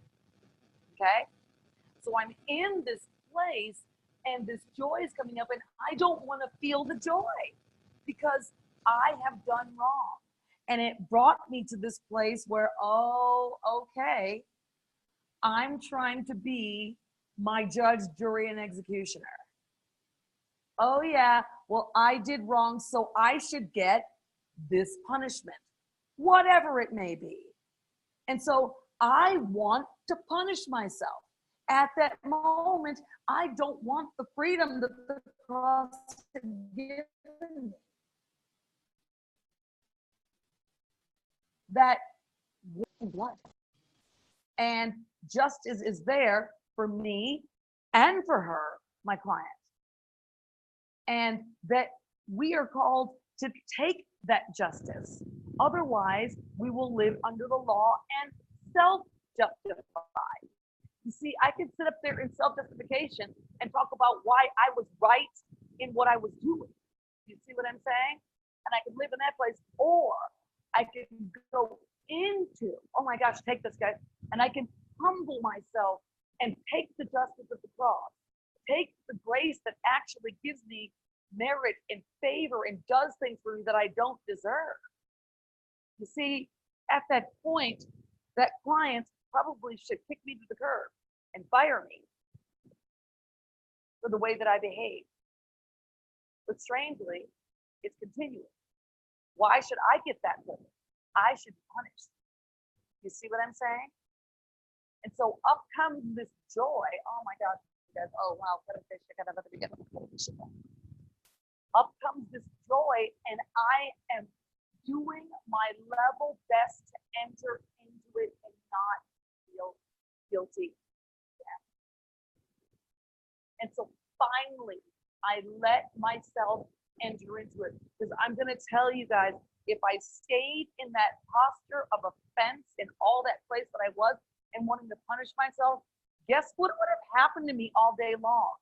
Okay? So I'm in this place, and this joy is coming up, and I don't want to feel the joy because I have done wrong. And it brought me to this place where, oh, okay, I'm trying to be my judge, jury, and executioner. Oh, yeah, well, I did wrong, so I should get this punishment, whatever it may be. And so I want to punish myself. At that moment, I don't want the freedom that the cross has given me. That blood. And justice is there for me and for her, my client. And that we are called to take that justice. Otherwise, we will live under the law and self-justify. You see, I can sit up there in self-justification and talk about why I was right in what I was doing. You see what I'm saying? And I can live in that place, or I can go into, oh my gosh, take this, guys, and I can humble myself and take the justice of the cross, take the grace that actually gives me merit and favor and does things for me that I don't deserve. You see, at that point, that client probably should kick me to the curb and fire me for the way that I behave. But strangely, it's continuing. Why should I get that privilege? I should be punished. You see what I'm saying? And so up comes this joy. Oh my God, you guys, oh wow, up comes this joy, and I am doing my level best to enter into it and not feel guilty. Yeah. And so finally, I let myself enter into it, because I'm going to tell you guys, if I stayed in that posture of offense in all that place that I was and wanting to punish myself, guess what would have happened to me all day long?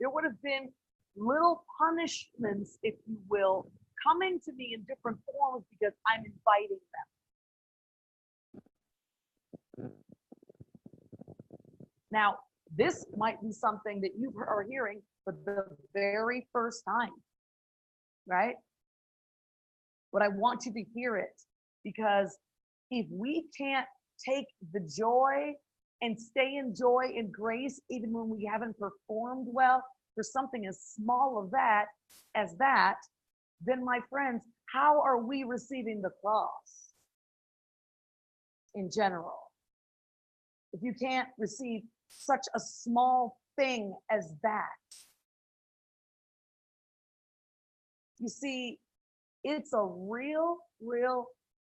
There would have been little punishments, if you will, coming to me in different forms because I'm inviting them. Now, this might be something that you are hearing for the very first time, right? But I want you to hear it, because if we can't take the joy and stay in joy and grace, even when we haven't performed well for something as small as that, then my friends, how are we receiving the cross in general? If you can't receive such a small thing as that. You see, it's a real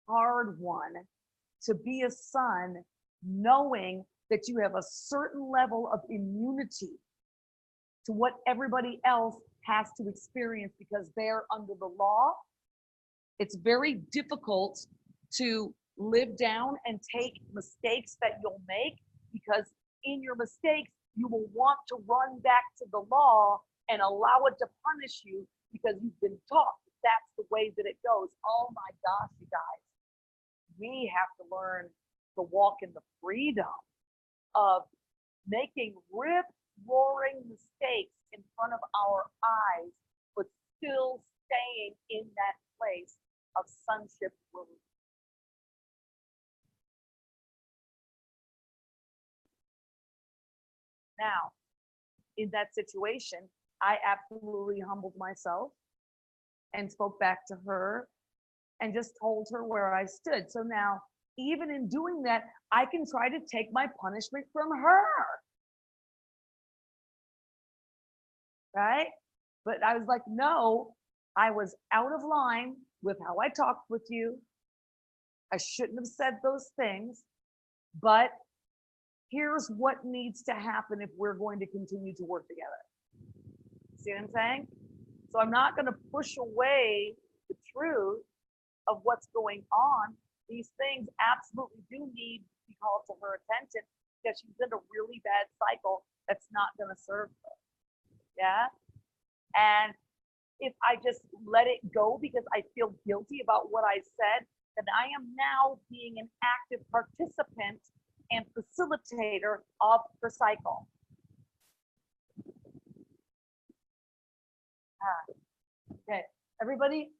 hard one to be a son, knowing that you have a certain level of immunity to what everybody else has to experience because they're under the law. It's very difficult to live down and take mistakes that you'll make, because in your mistakes, you will want to run back to the law and allow it to punish you because you've been taught that's the way that it goes. Oh my gosh, you guys, we have to learn to walk in the freedom of making rip-roaring mistakes in front of our eyes, but still staying in that place of sonship release. Now, in that situation, I absolutely humbled myself and spoke back to her and just told her where I stood. So now, even in doing that, I can try to take my punishment from her. Right? But I was like, no, I was out of line with how I talked with you. I shouldn't have said those things, but here's what needs to happen if we're going to continue to work together. See what I'm saying? So I'm not going to push away the truth of what's going on. These things absolutely do need to be called to her attention, because she's in a really bad cycle that's not going to serve her. Yeah. And if I just let it go because I feel guilty about what I said, then I am now being an active participant and facilitator of the cycle. Okay, everybody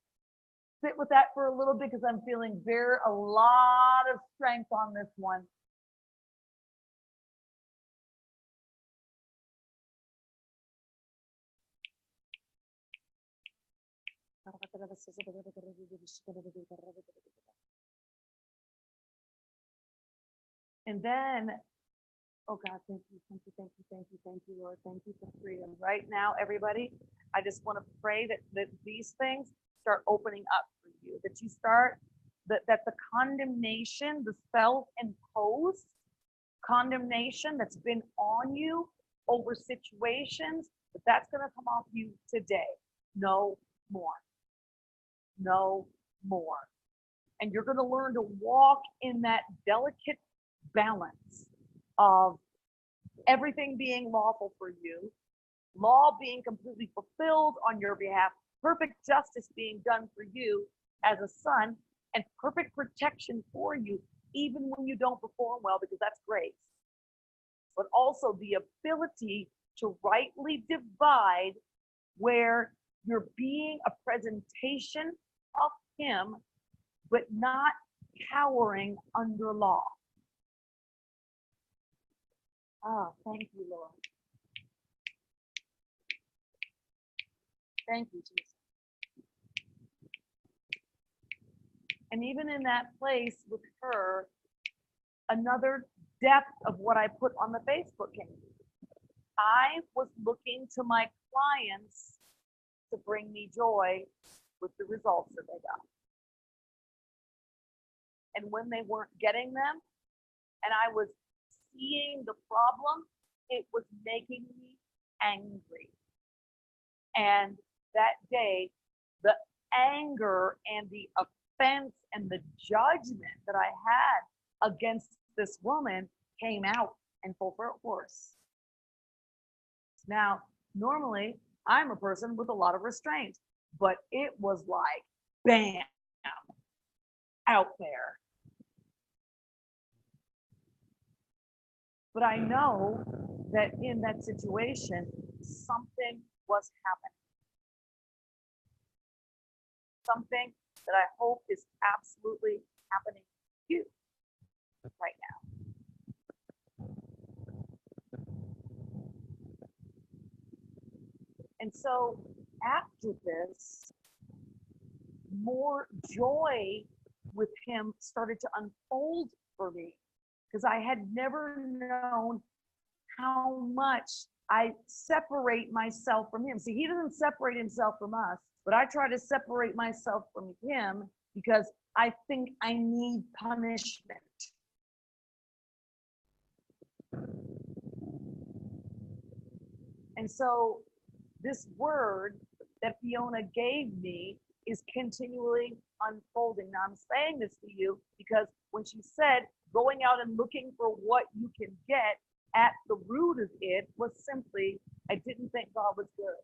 sit with that for a little bit because I'm feeling a lot of strength on this one. And then, oh God, thank you, thank you, thank you, thank you, thank you, Lord. Thank you for freedom. Right now, everybody, I just want to pray that these things start opening up for you, that you start, that the condemnation, the self-imposed condemnation that's been on you over situations, that's going to come off you today. No more. No more. And you're going to learn to walk in that delicate balance of everything being lawful for you, law being completely fulfilled on your behalf, perfect justice being done for you as a son, and perfect protection for you, even when you don't perform well, because that's grace. But also the ability to rightly divide where you're being a presentation of him, but not cowering under law. Oh, thank you, Lord. Thank you, Jesus. And even in that place with her, another depth of what I put on the Facebook came. I was looking to my clients to bring me joy with the results that they got. And when they weren't getting them, and I was seeing the problem, it was making me angry. And that day, the anger and the offense and the judgment that I had against this woman came out in full force. Now, normally, I'm a person with a lot of restraint, but it was like, bam, out there. But I know that in that situation, something was happening. Something that I hope is absolutely happening to you right now. And so after this, more joy with him started to unfold for me, because I had never known how much I separate myself from him. See, he doesn't separate himself from us, but I try to separate myself from him because I think I need punishment. And so this word that Fiona gave me is continually unfolding. Now I'm saying this to you because when she said going out and looking for what you can get, at the root of it was simply, I didn't think God was good.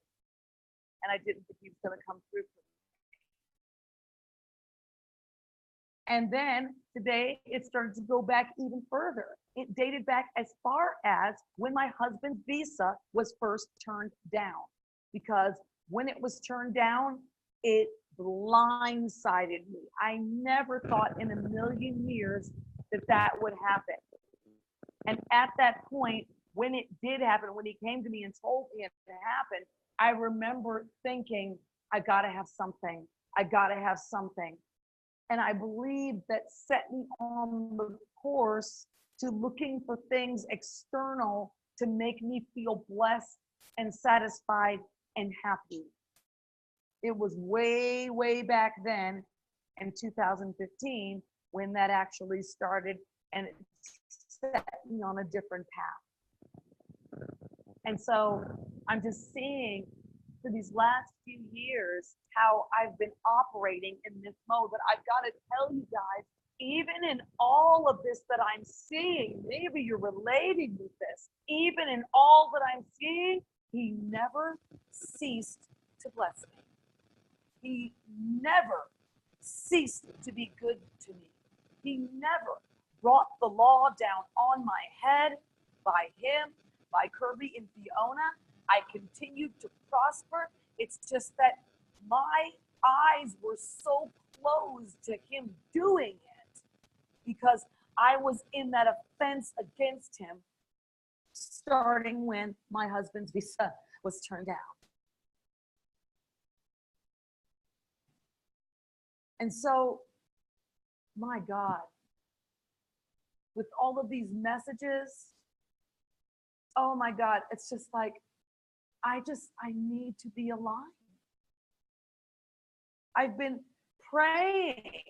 And I didn't think he was going to come through for me. And then today it started to go back even further. It dated back as far as when my husband's visa was first turned down. Because when it was turned down, it blindsided me. I never thought in a million years that that would happen. And at that point, when it did happen, when he came to me and told me it happened, I remember thinking, I gotta have something. I gotta have something. And I believe that set me on the course to looking for things external to make me feel blessed and satisfied and happy. It was way, way back then in 2015 when that actually started, and it set me on a different path. And so I'm just seeing for these last few years how I've been operating in this mode. But I've got to tell you guys, even in all of this that I'm seeing, maybe you're relating with this, even in all that I'm seeing, he never ceased to bless me. He never ceased to be good to me. He never brought the law down on my head by him, by Kirby and Fiona. I continued to prosper. It's just that my eyes were so flows to him doing it because I was in that offense against him starting when my husband's visa was turned down. And so, my God, with all of these messages, oh my God, it's just like, I need to be aligned. I've been praying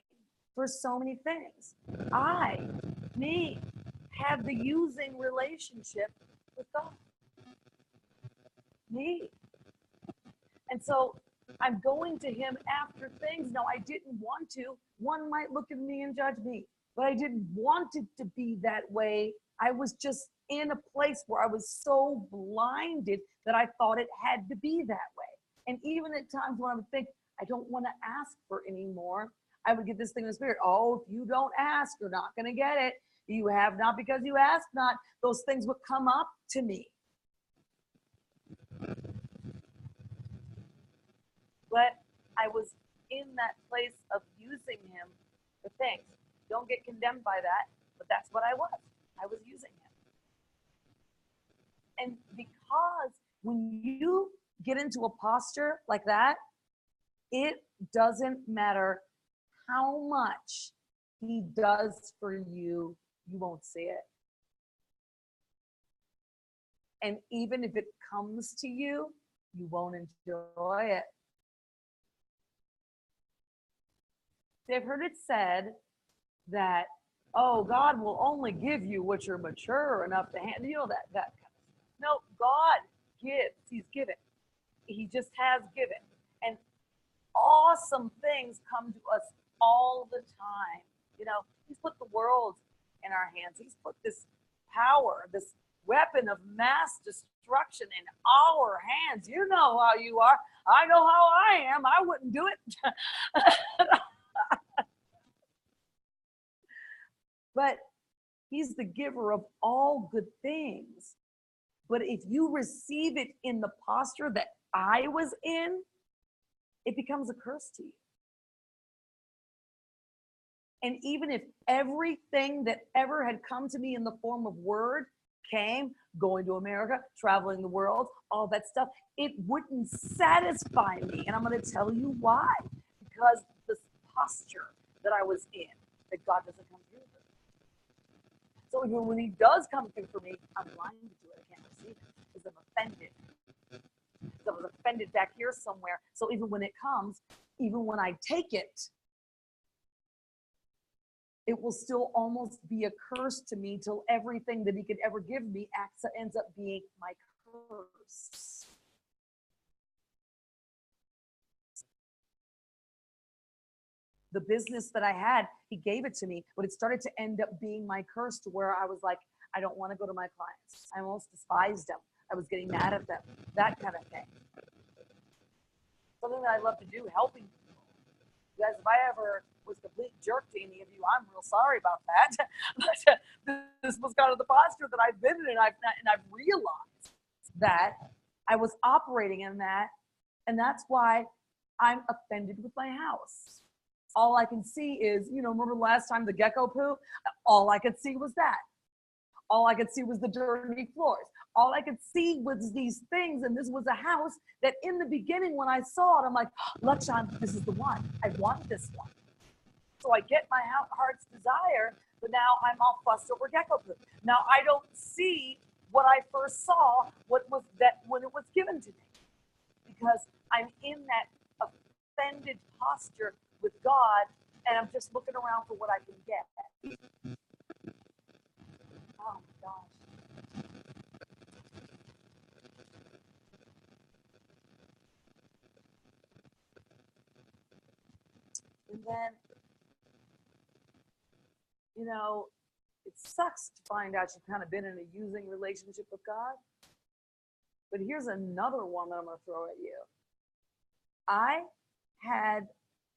for so many things. Me, have the using relationship with God. Me. And so I'm going to him after things. No, I didn't want to. One might look at me and judge me, but I didn't want it to be that way. I was just in a place where I was so blinded that I thought it had to be that way. And even at times when I would think, I don't want to ask for any more, I would get this thing in the spirit. Oh, if you don't ask, you're not going to get it. You have not because you ask not. Those things would come up to me. But I was in that place of using him for things. Don't get condemned by that, but that's what I was. I was using him. And because when you get into a posture like that, it doesn't matter how much he does for you, you won't see it. And even if it comes to you, you won't enjoy it. I've heard it said that, oh, God will only give you what you're mature enough to handle. You know, that kind of stuff. No, God gives. He's given. He just has given. And awesome things come to us all the time. You know, he's put the world in our hands. He's put this power, this weapon of mass destruction in our hands. You know how you are. I know how I am. I wouldn't do it. But he's the giver of all good things. But if you receive it in the posture that I was in, it becomes a curse to you. And even if everything that ever had come to me in the form of word came, going to America, traveling the world, all that stuff, it wouldn't satisfy me. And I'm going to tell you why. Because this posture that I was in, that God doesn't come through for me. So even when he does come through for me, I'm blinded to it. I can't receive it because I'm offended. So I was offended back here somewhere. So even when it comes, even when I take it, it will still almost be a curse to me till everything that he could ever give me ends up being my curse. The business that I had, he gave it to me, but it started to end up being my curse to where I was like, I don't want to go to my clients. I almost despised them. I was getting mad at them, that kind of thing. Something that I love to do, helping people. You guys, if I ever was a complete jerk to any of you, I'm real sorry about that. But this was kind of the posture that I've been in, and I've realized that I was operating in that, and that's why I'm offended with my house. All I can see is, remember the last time the gecko poo? All I could see was that. All I could see was the dirty floors. All I could see was these things, and this was a house that in the beginning when I saw it, I'm like, Lakshan, this is the one. I want this one. So I get my heart's desire, but now I'm all fussed over gecko poo. Now I don't see what I first saw, what was that when it was given to me. Because I'm in that offended posture with God, and I'm just looking around for what I can get. Oh my gosh. And then, it sucks to find out you've kind of been in a using relationship with God. But here's another one that I'm going to throw at you. I had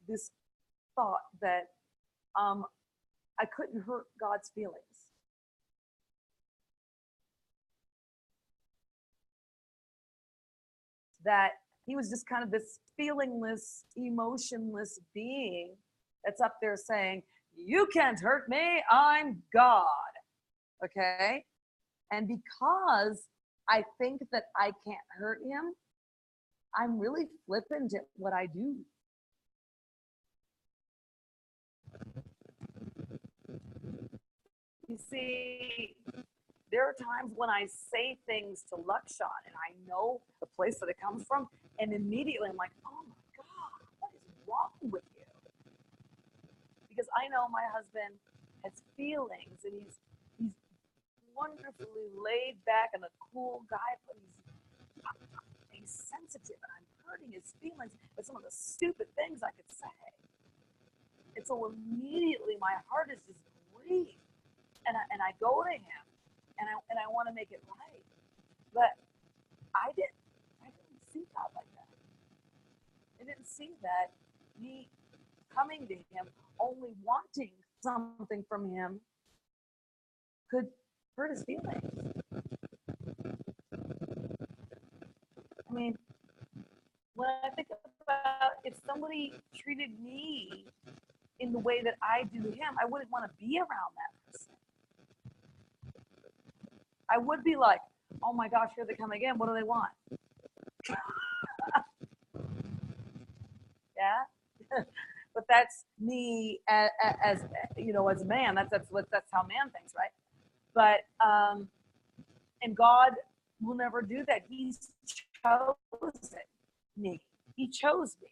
this thought that I couldn't hurt God's feelings. That he was just kind of this feelingless, emotionless being that's up there saying, you can't hurt me, I'm God. Okay? And because I think that I can't hurt him, I'm really flippant at what I do. You see, there are times when I say things to Lakshan and I know the place that it comes from, and immediately I'm like, oh my God, what is wrong with you? Because I know my husband has feelings and he's wonderfully laid back and a cool guy, but he's sensitive and I'm hurting his feelings with some of the stupid things I could say. And so immediately my heart is just grieved. And I go to him and I want to make it right. But I didn't see God like that. I didn't see that me coming to him, only wanting something from him, could hurt his feelings. I mean, when I think about if somebody treated me in the way that I do him, I wouldn't want to be around that person. I would be like, oh my gosh, here they come again. What do they want? Yeah. But that's me as you know, as a man. That's how man thinks, right? But and God will never do that. He's chosen me. He chose me,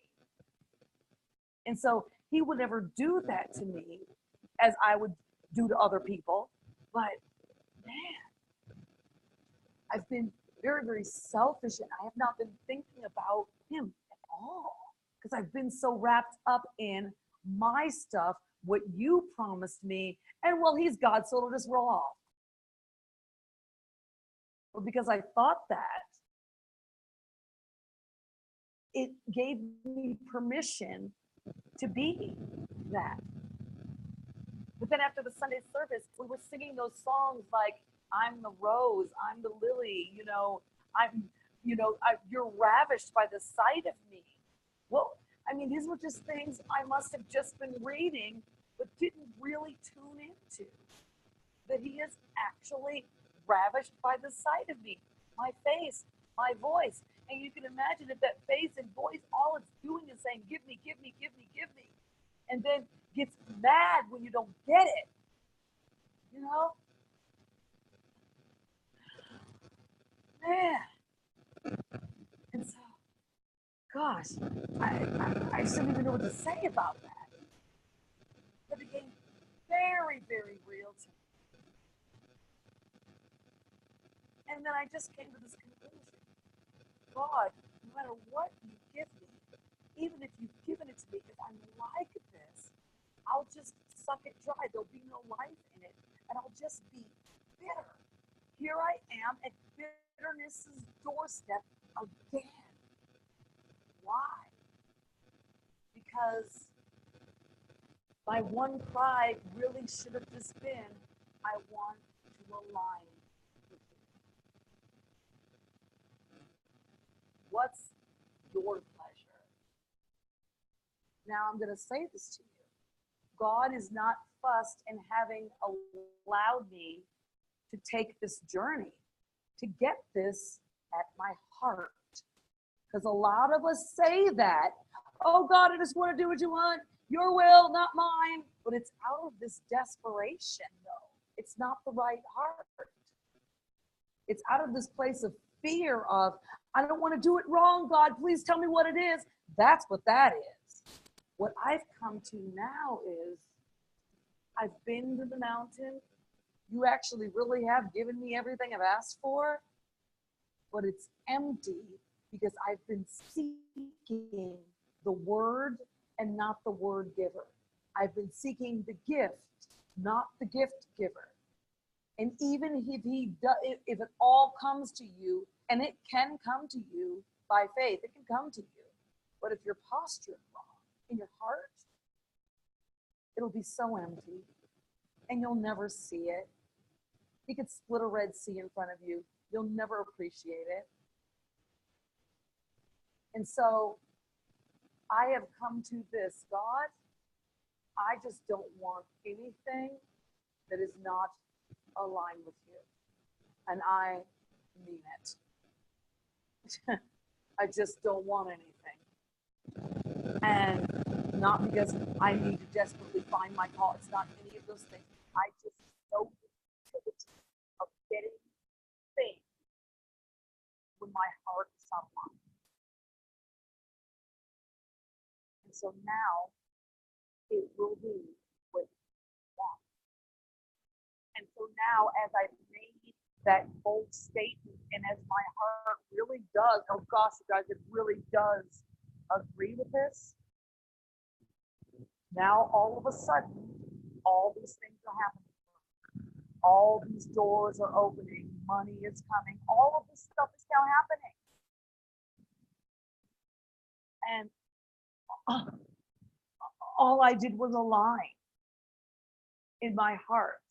and so he would never do that to me as I would do to other people. But man, I've been very, very selfish, and I have not been thinking about him at all because I've been so wrapped up in my stuff, what you promised me, and well, he's God, so it'll just roll off. But because I thought that, it gave me permission to be that. But then after the Sunday service, we were singing those songs like, I'm the rose, I'm the lily, you're ravished by the sight of me. Well, I mean, these were just things I must have just been reading, but didn't really tune into. That he is actually ravished by the sight of me, my face, my voice. And you can imagine if that face and voice, all it's doing is saying, give me, give me, give me, give me. And then gets mad when you don't get it. You know? Man. And so, gosh, I just didn't even know what to say about that. It became very, very real to me. And then I just came to this conclusion. God, no matter what you give me, even if you've given it to me, if I'm like this, I'll just suck it dry. There'll be no life in it, and I'll just be bitter. Here I am at bitterness's doorstep again. Why? Because my one cry really should have just been, I want to align with you. What's your pleasure? Now I'm going to say this to you. God is not fussed in having allowed me to take this journey, to get this at my heart. Because a lot of us say that, oh God, I just want to do what you want, your will, not mine. But it's out of this desperation, though. It's not the right heart. It's out of this place of fear of, I don't want to do it wrong, God, please tell me what it is. That's what that is. What I've come to now is, I've been to the mountain. You actually really have given me everything I've asked for, but it's empty because I've been seeking the word and not the word giver. I've been seeking the gift, not the gift giver. And even if it all comes to you, and it can come to you by faith, it can come to you. But if you're postured wrong in your heart, it'll be so empty and you'll never see it. He could split a Red Sea in front of you. You'll never appreciate it. And so I have come to this, God, I just don't want anything that is not aligned with you. And I mean it. I just don't want anything. And not because I need to desperately find my call. It's not any of those things. I just know the utility of getting things when my heart is not aligned. And so now it will be what you want. And so now, as I've made that bold statement, and as my heart really does, oh gosh, you guys, it really does agree with this. Now, all of a sudden, all these things are happening. All these doors are opening. Money is coming. All of this stuff is now happening. And all I did was align in my heart.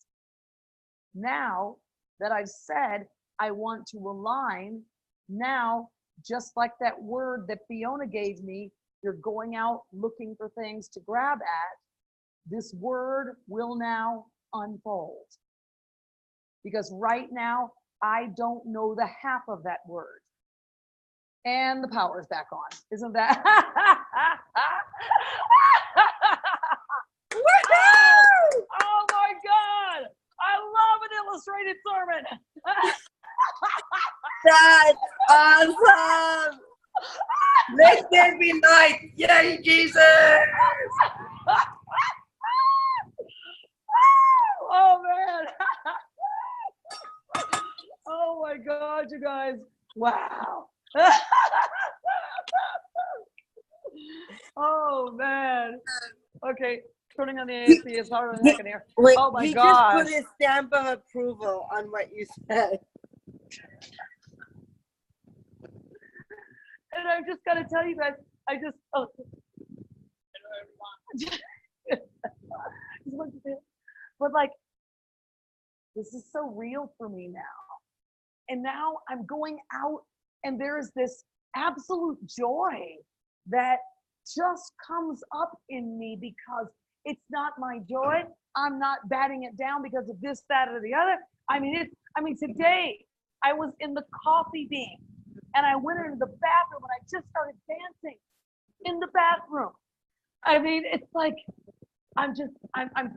Now that I've said I want to align, now, just like that word that Fiona gave me, you're going out looking for things to grab at, this word will now unfold. Because right now, I don't know the half of that word. And the power's back on. Isn't that? Oh my God. I love an illustrated sermon. That's awesome. Let there be light. Yay, Jesus. Oh man. Oh my God, you guys. Wow. Oh man. Okay, turning on the AC is harder than heck in here. Wait, Oh my he gosh. just put a stamp of approval on what you said. And I've just got to tell you guys, hello everyone. But like, this is so real for me now. And now I'm going out and there is this absolute joy that just comes up in me because it's not my joy. I'm not batting it down because of this, that, or the other. I mean, today I was in the coffee bean and I went into the bathroom and I just started dancing in the bathroom. I mean, it's like, I'm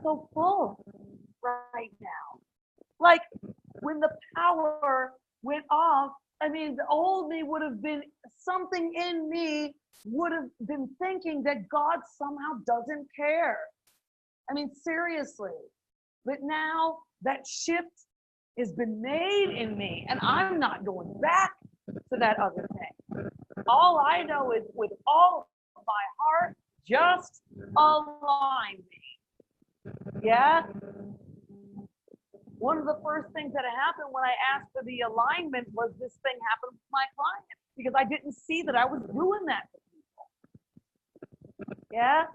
so full right now. Like when the power went off, I mean, the old me would have been, something in me would have been thinking that God somehow doesn't care. I mean, seriously. But now that shift has been made in me and I'm not going back to that other thing. All I know is with all of my heart, just align me. Yeah? One of the first things that happened when I asked for the alignment was this thing happened with my client because I didn't see that I was doing that to people. Yeah?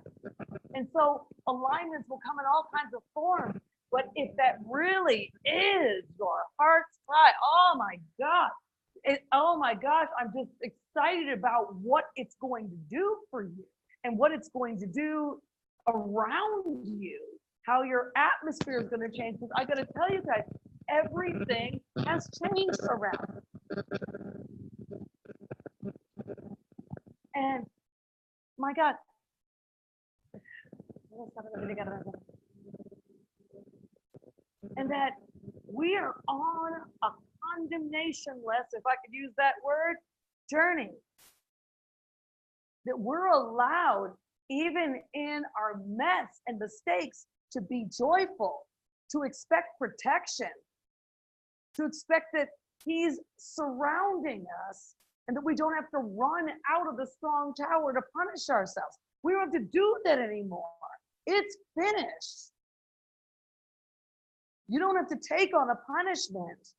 And so alignments will come in all kinds of forms. But if that really is your heart's cry, oh my God, I'm just excited about what it's going to do for you and what it's going to do around you, how your atmosphere is going to change. Because I got to tell you guys, everything has changed around. And my God, and that we are on a condemnation-less, if I could use that word, journey. That we're allowed, even in our mess and mistakes, to be joyful, to expect protection, to expect that He's surrounding us and that we don't have to run out of the strong tower to punish ourselves. We don't have to do that anymore. It's finished. You don't have to take on a punishment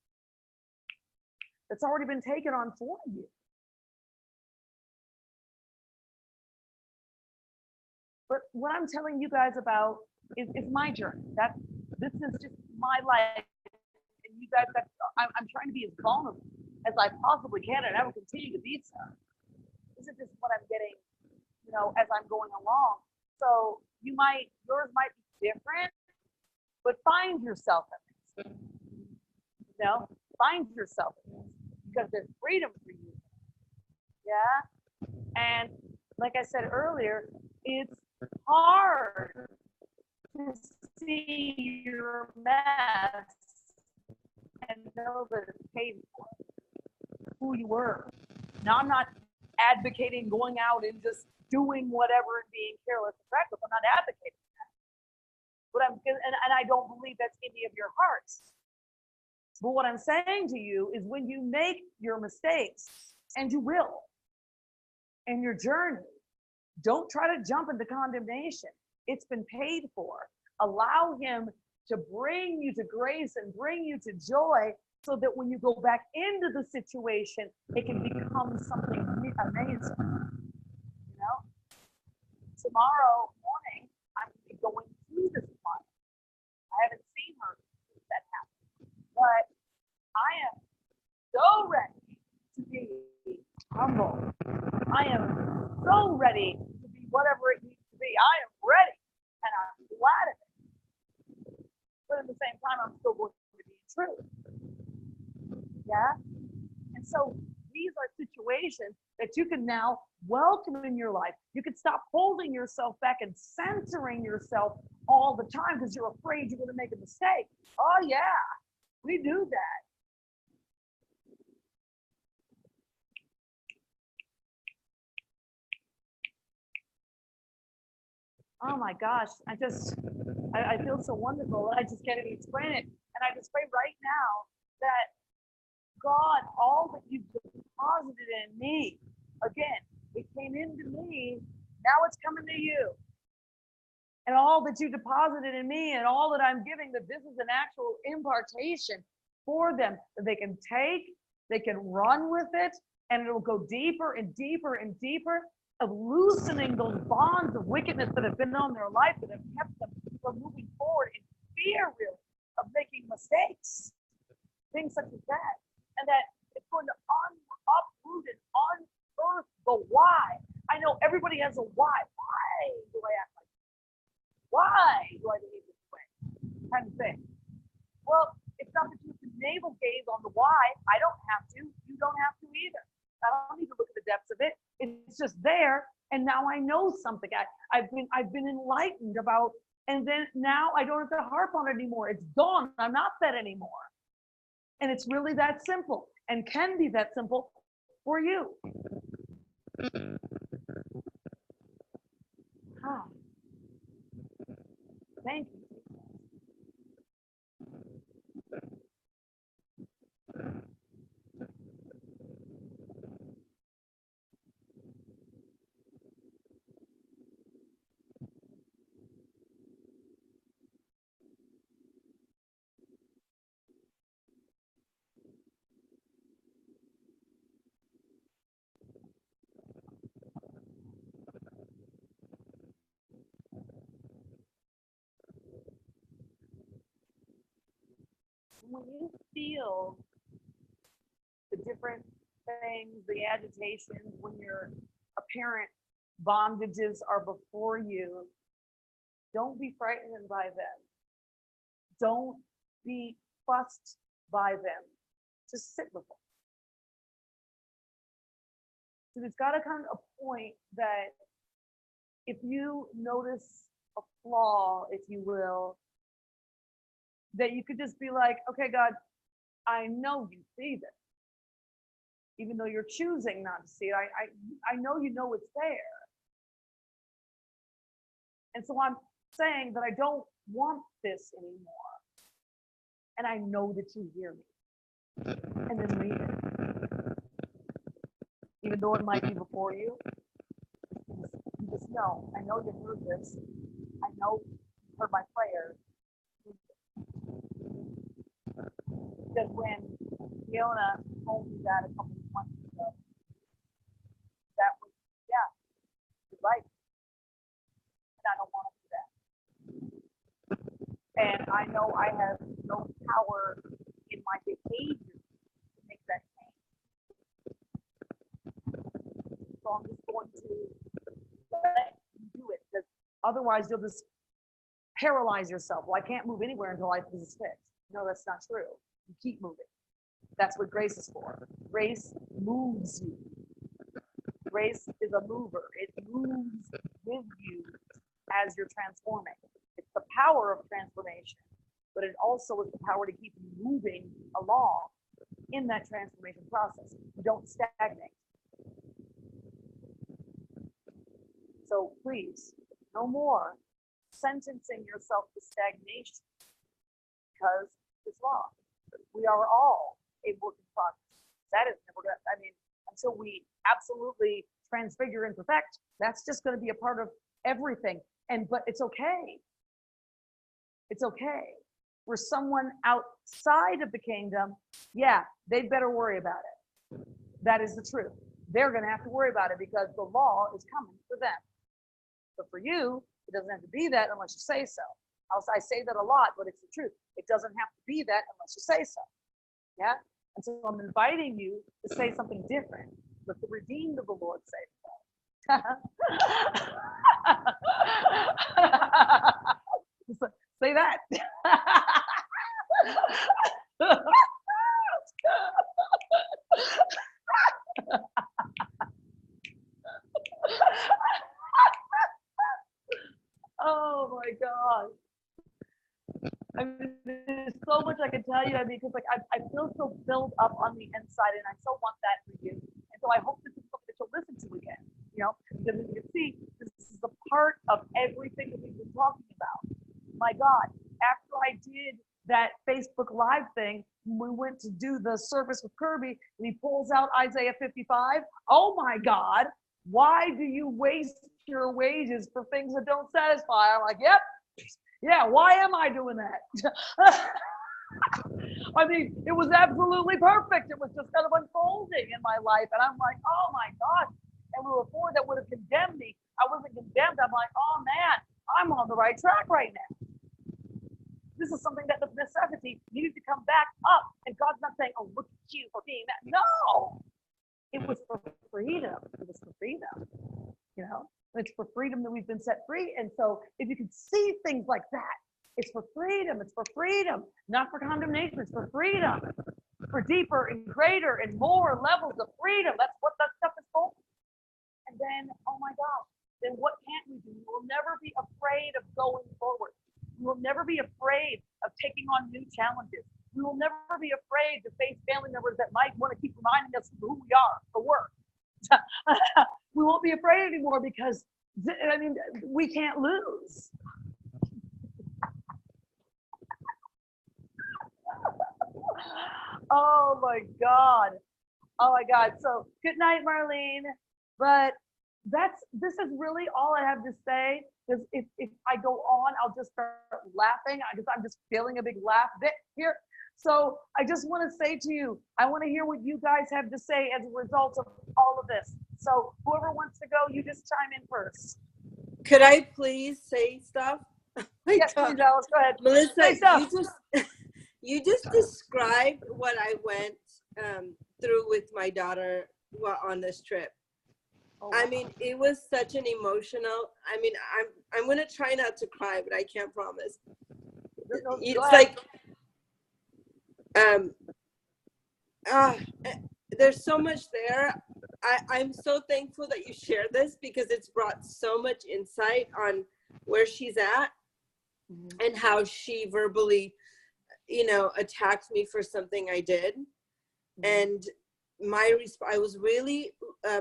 that's already been taken on for you. But what I'm telling you guys about is my journey. This is just my life. And you guys, I'm trying to be as vulnerable as I possibly can, and I will continue to be so. This is just what I'm getting, as I'm going along. So yours might be different, but find yourself in this. You know, find yourself in this because there's freedom for you. Yeah. And like I said earlier, it's hard to see your mess and know that it's paid for, who you were. Now, I'm not advocating going out and just doing whatever and being careless and reckless. I'm not advocating that. But and I don't believe that's any of your hearts. But what I'm saying to you is when you make your mistakes, and you will, in your journey, don't try to jump into condemnation. It's been paid for. Allow him to bring you to grace and bring you to joy so that when you go back into the situation, it can become something amazing. You know? Tomorrow morning, I'm going to be going through this one. I haven't seen her since that happened. But I am so ready to be humble. I am so ready to be whatever it needs to be. I am ready, and I'm glad of it. But at the same time, I'm still going to be true. Yeah? And so these are situations that you can now welcome in your life. You can stop holding yourself back and censoring yourself all the time because you're afraid you're going to make a mistake. Oh, yeah, we do that. Oh my gosh, I feel so wonderful. I just can't even explain it. And I just pray right now that God, all that you've deposited in me, again, it came into me, now it's coming to you. And all that you deposited in me and all that I'm giving, that this is an actual impartation for them, that they can take, they can run with it, and it'll go deeper and deeper and deeper, of loosening those bonds of wickedness that have been on their life, that have kept them from moving forward in fear, really, of making mistakes, things such as that. And that it's going to uproot and unearth the why. I know everybody has a why. Why do I act like this? Why do I behave this way? Kind of thing. Well, it's not that you have to navel gaze on the why. I don't have to. You don't have to either. I don't need to look at the depths of it. It's just there, and now I know something. I've been enlightened about, and then now I don't have to harp on it anymore. It's gone. I'm not that anymore. And it's really that simple, and can be that simple for you. Ah. Thank you. When you feel the different things, the agitations, when your apparent bondages are before you, don't be frightened by them. Don't be fussed by them. Just sit with them. So there's got to come a point that if you notice a flaw, if you will, that you could just be like, okay, God, I know you see this. Even though you're choosing not to see it, I know you know it's there. And so I'm saying that I don't want this anymore. And I know that you hear me. And then leave it. Even though it might be before you, you just know, I know you heard this. I know you heard my prayer. Because when Fiona told me that a couple of months ago, that was, yeah, you're right. And I don't want to do that. And I know I have no power in my behavior to make that change. So I'm just going to let you do it. Because otherwise you'll just paralyze yourself. Well, I can't move anywhere until this is fixed. No, that's not true. You keep moving. That's what grace is for. Grace moves you. Grace is a mover. It moves with you as you're transforming. It's the power of transformation, but it also is the power to keep you moving along in that transformation process. You don't stagnate. So please, no more sentencing yourself to stagnation, because it's wrong. We are all a work in progress. That is never going to, I mean, until we absolutely transfigure and perfect, that's just going to be a part of everything. But it's okay. It's okay. For someone outside of the kingdom, yeah, they'd better worry about it. That is the truth. They're going to have to worry about it because the law is coming for them. But for you, it doesn't have to be that unless you say so. I say that a lot, but it's the truth. It doesn't have to be that unless you say so. Yeah? And so I'm inviting you to say something different. Let the redeemed of the Lord say so. Say that. Oh my God. I mean, there's so much I can tell you. I mean, because like I feel so filled up on the inside, and I so want that for you. And so I hope this is something that you'll listen to again. You know, because as you can see, this is a part of everything that we've been talking about. My God, after I did that Facebook Live thing, we went to do the service with Kirby, and he pulls out Isaiah 55. Oh my God, why do you waste your wages for things that don't satisfy? I'm like, yep. Yeah, why am I doing that? I mean, it was absolutely perfect. It was just kind of unfolding in my life. And I'm like, oh my God. And we were four that would have condemned me. I wasn't condemned. I'm like, oh man, I'm on the right track right now. This is something that the necessity needed to come back up. And God's not saying, oh, look at you for being that. No, it was for freedom. It was for freedom, you know? It's for freedom that we've been set free. And so if you can see things like that, it's for freedom. It's for freedom, not for condemnation. It's for freedom, for deeper and greater and more levels of freedom. That's what that stuff is for. And then, oh my gosh, then what can't we do? We will never be afraid of going forward. We will never be afraid of taking on new challenges. We will never be afraid to face family members that might want to keep reminding us of who we are for work. We won't be afraid anymore because, I mean, we can't lose. Oh my God. Oh my God. So good night, Marlene. But this is really all I have to say. Because if I go on, I'll just start laughing. I'm just feeling a big laugh bit here. So I just want to say to you, I want to hear what you guys have to say as a result of all of this. So whoever wants to go, you just chime in first. Could I please say stuff? Yes, please, Alice, go ahead. Melissa, you just described what I went through with my daughter on this trip. Oh, I mean, it was such an emotional. I mean, I'm gonna try not to cry, but I can't promise. It's like there's so much there. I'm so thankful that you shared this because it's brought so much insight on where she's at and how she verbally, you know, attacked me for something I did. And I was really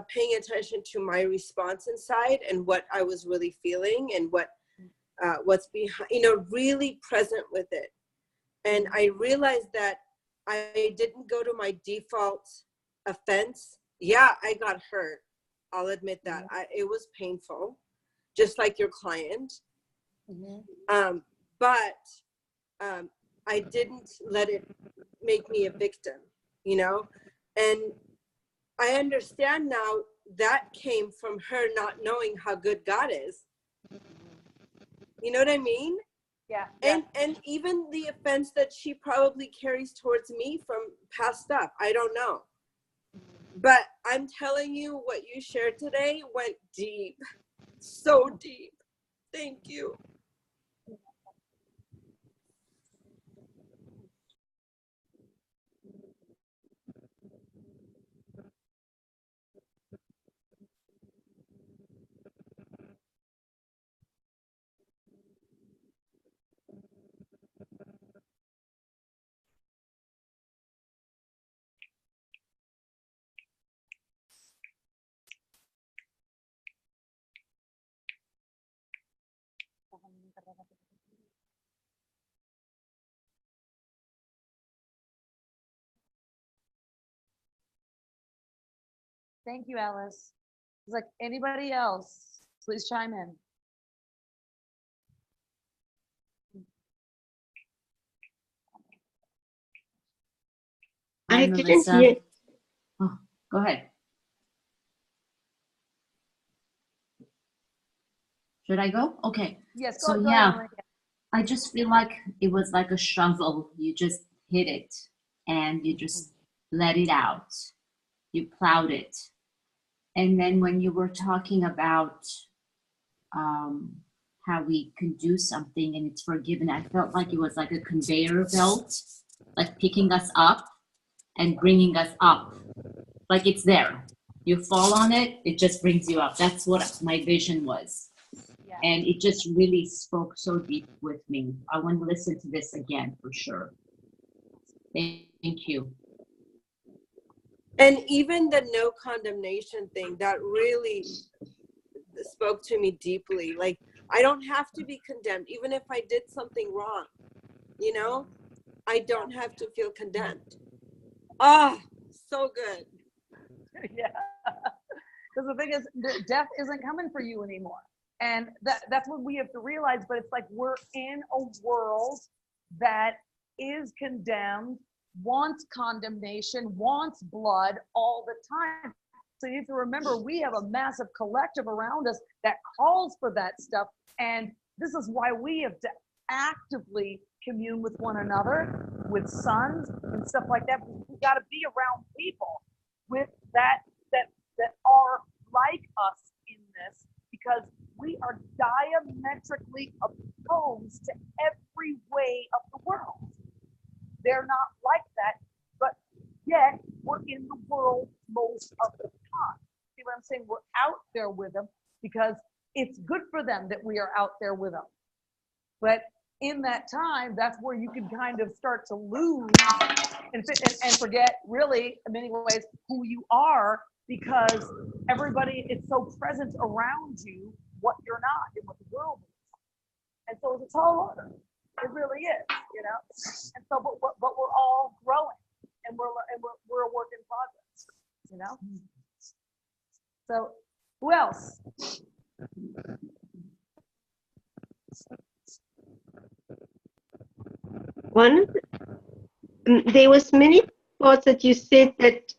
paying attention to my response inside and what I was really feeling and what's behind, you know, really present with it. And I realized that I didn't go to my default offense. Yeah, I got hurt. I'll admit that. It was painful, just like your client. But I didn't let it make me a victim, you know? And I understand now that came from her not knowing how good God is. You know what I mean? Yeah. And even the offense that she probably carries towards me from past stuff, I don't know. But I'm telling you, what you shared today went deep, so deep. Thank you. Thank you, Alice. It's like anybody else, please chime in. I Hi, didn't Melissa. hear. Oh, go ahead. Should I go? Okay. Yes, So go yeah, ahead. I just feel like it was like a shovel. You just hit it and you just let it out. You plowed it. And then when you were talking about how we can do something and it's forgiven, I felt like it was like a conveyor belt, like picking us up and bringing us up. Like it's there. You fall on it, it just brings you up. That's what my vision was. Yeah. And it just really spoke so deep with me. I want to listen to this again for sure. Thank you. And even the no condemnation thing, that really spoke to me deeply. Like, I don't have to be condemned, even if I did something wrong. You know, I don't have to feel condemned. Ah, so good. Yeah. Because the thing is, death isn't coming for you anymore. And that's what we have to realize. But it's like we're in a world that is condemned, wants condemnation, wants blood all the time. So you have to remember, we have a massive collective around us that calls for that stuff. And this is why we have to actively commune with one another, with sons and stuff like that. We've got to be around people with that are like us in this, because we are diametrically opposed to every way of the world. They're not like that, but yet we're in the world most of the time. See what I'm saying? We're out there with them because it's good for them that we are out there with them. But in that time, that's where you can kind of start to lose and forget, really, in many ways, who you are, because everybody is so present around you, what you're not and what the world is. And so it's a tall order. It really is, you know. And so, but we're all growing, and we're a work in progress, you know. So, who else? There was many parts that you said that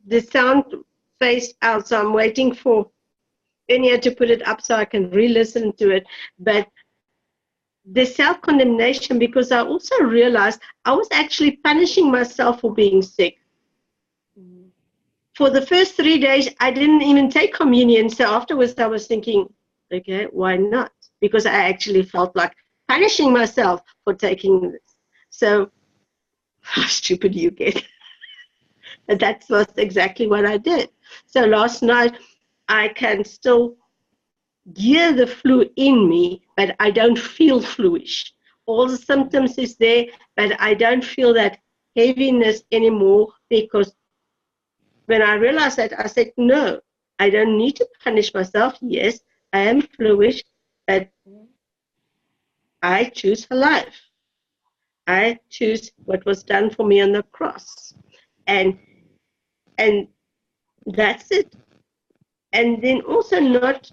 the sound phased out, so I'm waiting for Enya to put it up so I can re-listen to it. But the self-condemnation, because I also realized I was actually punishing myself for being sick. For the first 3 days, I didn't even take communion. So afterwards, I was thinking, okay, why not? Because I actually felt like punishing myself for taking this. So how stupid you get. And that was exactly what I did. So last night, I can still hear the flu in me, but I don't feel fluish. All the symptoms is there, but I don't feel that heaviness anymore, because when I realized that, I said, no, I don't need to punish myself. Yes, I am fluish, but I choose life. I choose what was done for me on the cross. And that's it. And then also not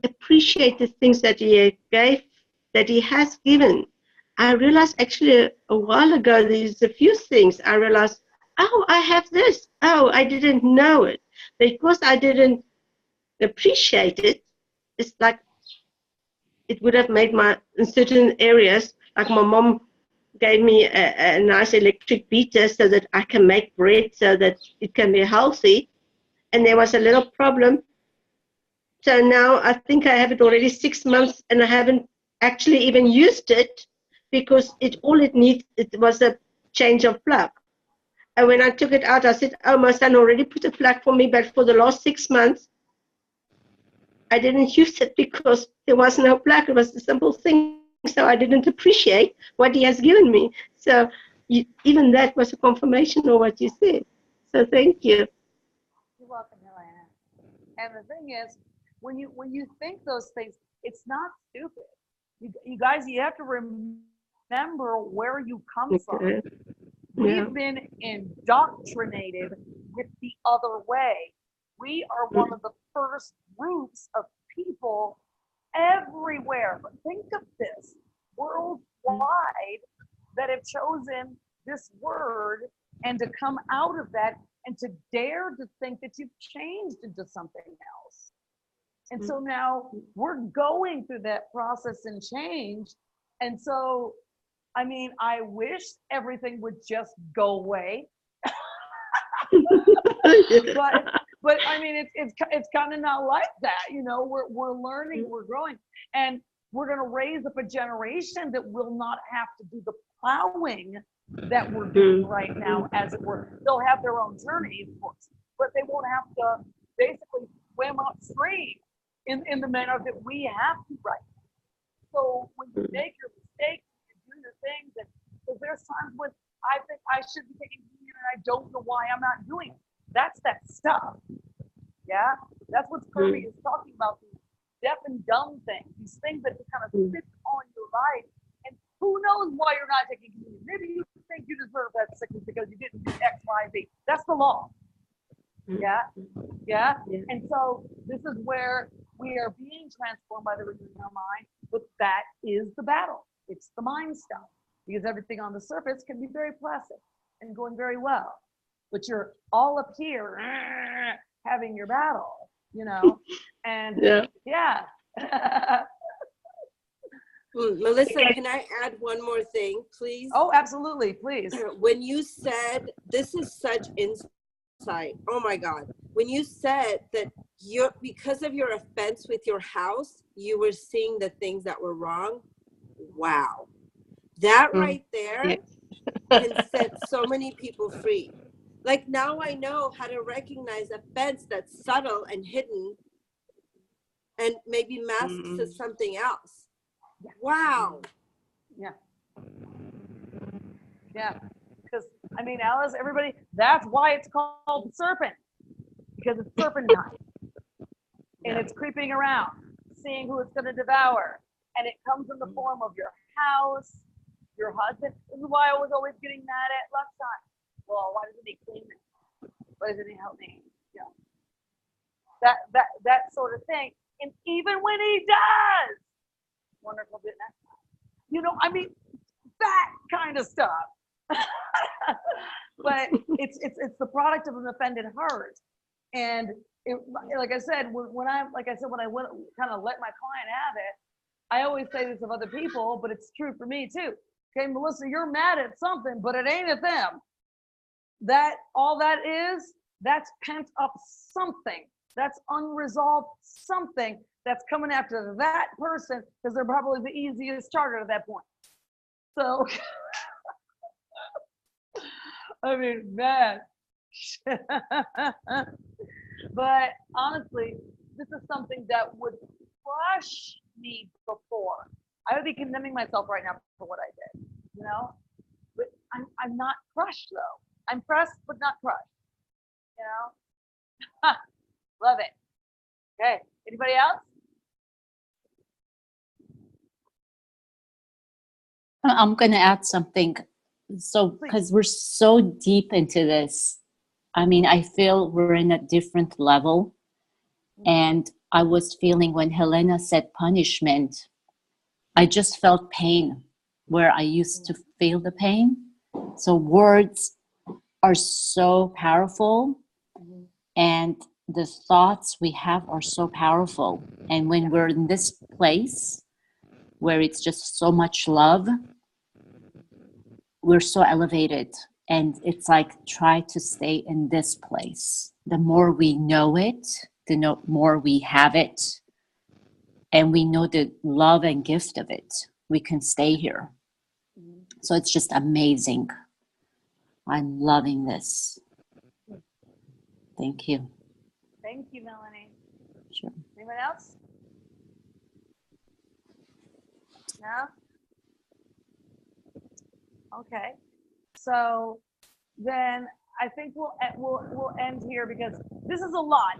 appreciate the things that he gave, that he has given. I realized actually a while ago, there's a few things I realized, oh, I have this. Oh, I didn't know it. Because I didn't appreciate it, it's like it would have made my, in certain areas, like my mom gave me a nice electric beater so that I can make bread so that it can be healthy. And there was a little problem. So now I think I have it already 6 months, and I haven't actually even used it because all it needs, it was a change of plug. And when I took it out, I said, oh, my son already put a plug for me, but for the last 6 months, I didn't use it because there was no plug. It was a simple thing. So I didn't appreciate what he has given me. So even that was a confirmation of what you said. So thank you. You're welcome, Helena. And the thing is, when you think those things, it's not stupid. You guys, you have to remember where you come from. We've been indoctrinated with the other way. We are one of the first groups of people everywhere. But think of this, worldwide, that have chosen this word and to come out of that and to dare to think that you've changed into something else. And so now we're going through that process and change. And so, I mean, I wish everything would just go away. But I mean, it's kind of not like that. You know, we're learning, we're growing, and we're going to raise up a generation that will not have to do the plowing that we're doing right now, as it were. They'll have their own journey, of course, but they won't have to basically swim upstream in the manner that we have to right now. So when you make your mistakes, you do your things, and because there's times when I think I should be taking communion and I don't know why I'm not doing it. That's that stuff. Yeah, that's what Kirby is talking about. These deaf and dumb things, these things that kind of sit on your life, and who knows why you're not taking communion? Maybe you think you deserve that sickness because you didn't do X, Y, Z. That's the law. Yeah. And so this is where we are being transformed by the renewing of our mind, but that is the battle. It's the mind stuff, because everything on the surface can be very placid and going very well, but you're all up here having your battle, you know. And Melissa, can I add one more thing, please? Oh, absolutely, please. When you said, this is such insight, oh my God, when you said that because of your offense with your house, you were seeing the things that were wrong. Wow, that right there can set so many people free. Like, now I know how to recognize offense that's subtle and hidden and maybe masks as something else. Wow. Yeah, because I mean, Alice, everybody, that's why it's called serpent, because it's serpentine and it's creeping around, seeing who it's going to devour, and it comes in the form of your house, your husband. This is why I was always getting mad at Luxon. Well, why doesn't he clean it? Why doesn't he help me? Yeah, that sort of thing. And even when he does, wonderful, didn't I? You know, I mean, that kind of stuff. But it's the product of an offended heart. And like I said, when I went kind of let my client have it, I always say this of other people, but it's true for me too. Okay, Melissa, you're mad at something, but it ain't at them. That all that is, that's pent up something. That's unresolved something that's coming after that person, because they're probably the easiest target at that point. So, I mean, man. But honestly, this is something that would crush me before. I would be condemning myself right now for what I did, you know? But I'm not crushed, though. I'm pressed, but not crushed, you know? Love it. Okay, anybody else? I'm going to add something. So, because we're so deep into this, I mean, I feel we're in a different level. And I was feeling when Helena said punishment, I just felt pain where I used to feel the pain. So words are so powerful, and the thoughts we have are so powerful. And when we're in this place where it's just so much love, we're so elevated. And it's like, try to stay in this place. The more we know it, the more we have it, and we know the love and gift of it, we can stay here. So it's just amazing. I'm loving this. Thank you. Thank you, Melanie. Sure. Anyone else? No? Okay. So then I think we'll end here because this is a lot.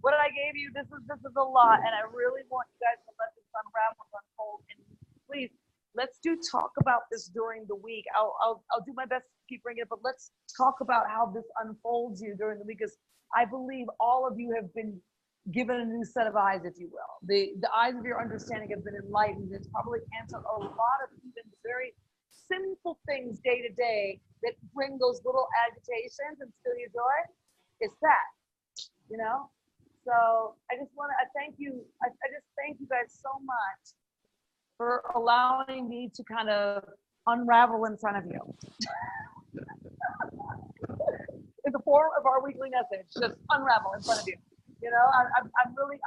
What I gave you, this is a lot, and I really want you guys to let this unravel, unfold, and please let's talk about this during the week. I'll do my best to keep bringing it, but let's talk about how this unfolds you during the week, because I believe all of you have been given a new set of eyes, if you will. The eyes of your understanding have been enlightened. It's probably answered a lot of even very simple things day to day that bring those little agitations and steal your joy. It's that, you know? So I just want to thank you. I just thank you guys so much for allowing me to kind of unravel in front of you. In the form of our weekly message, just unravel in front of you. You know, I'm really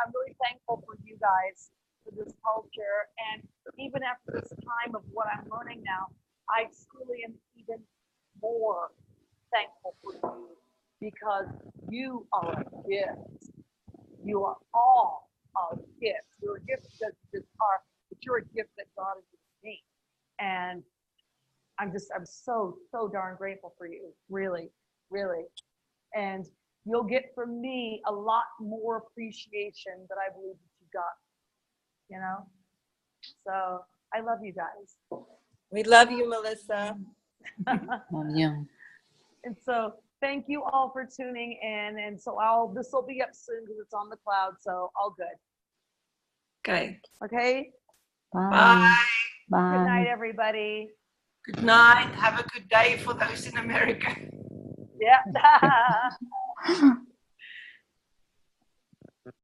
thankful for you guys, for this culture, and even after this time of what I'm learning now, I truly am even more thankful for you, because you are a gift. You are all a gift. You're a gift that just are, but you're a gift that God has given me, and I'm so darn grateful for you, really, really. And you'll get from me a lot more appreciation that I believe that you got, you know? So I love you guys. We love you, Melissa. Love you. And so thank you all for tuning in. And so this will be up soon because it's on the cloud. So all good. Okay. Okay. Bye. Bye. Good night, everybody. Good night. Have a good day for those in America. Yeah.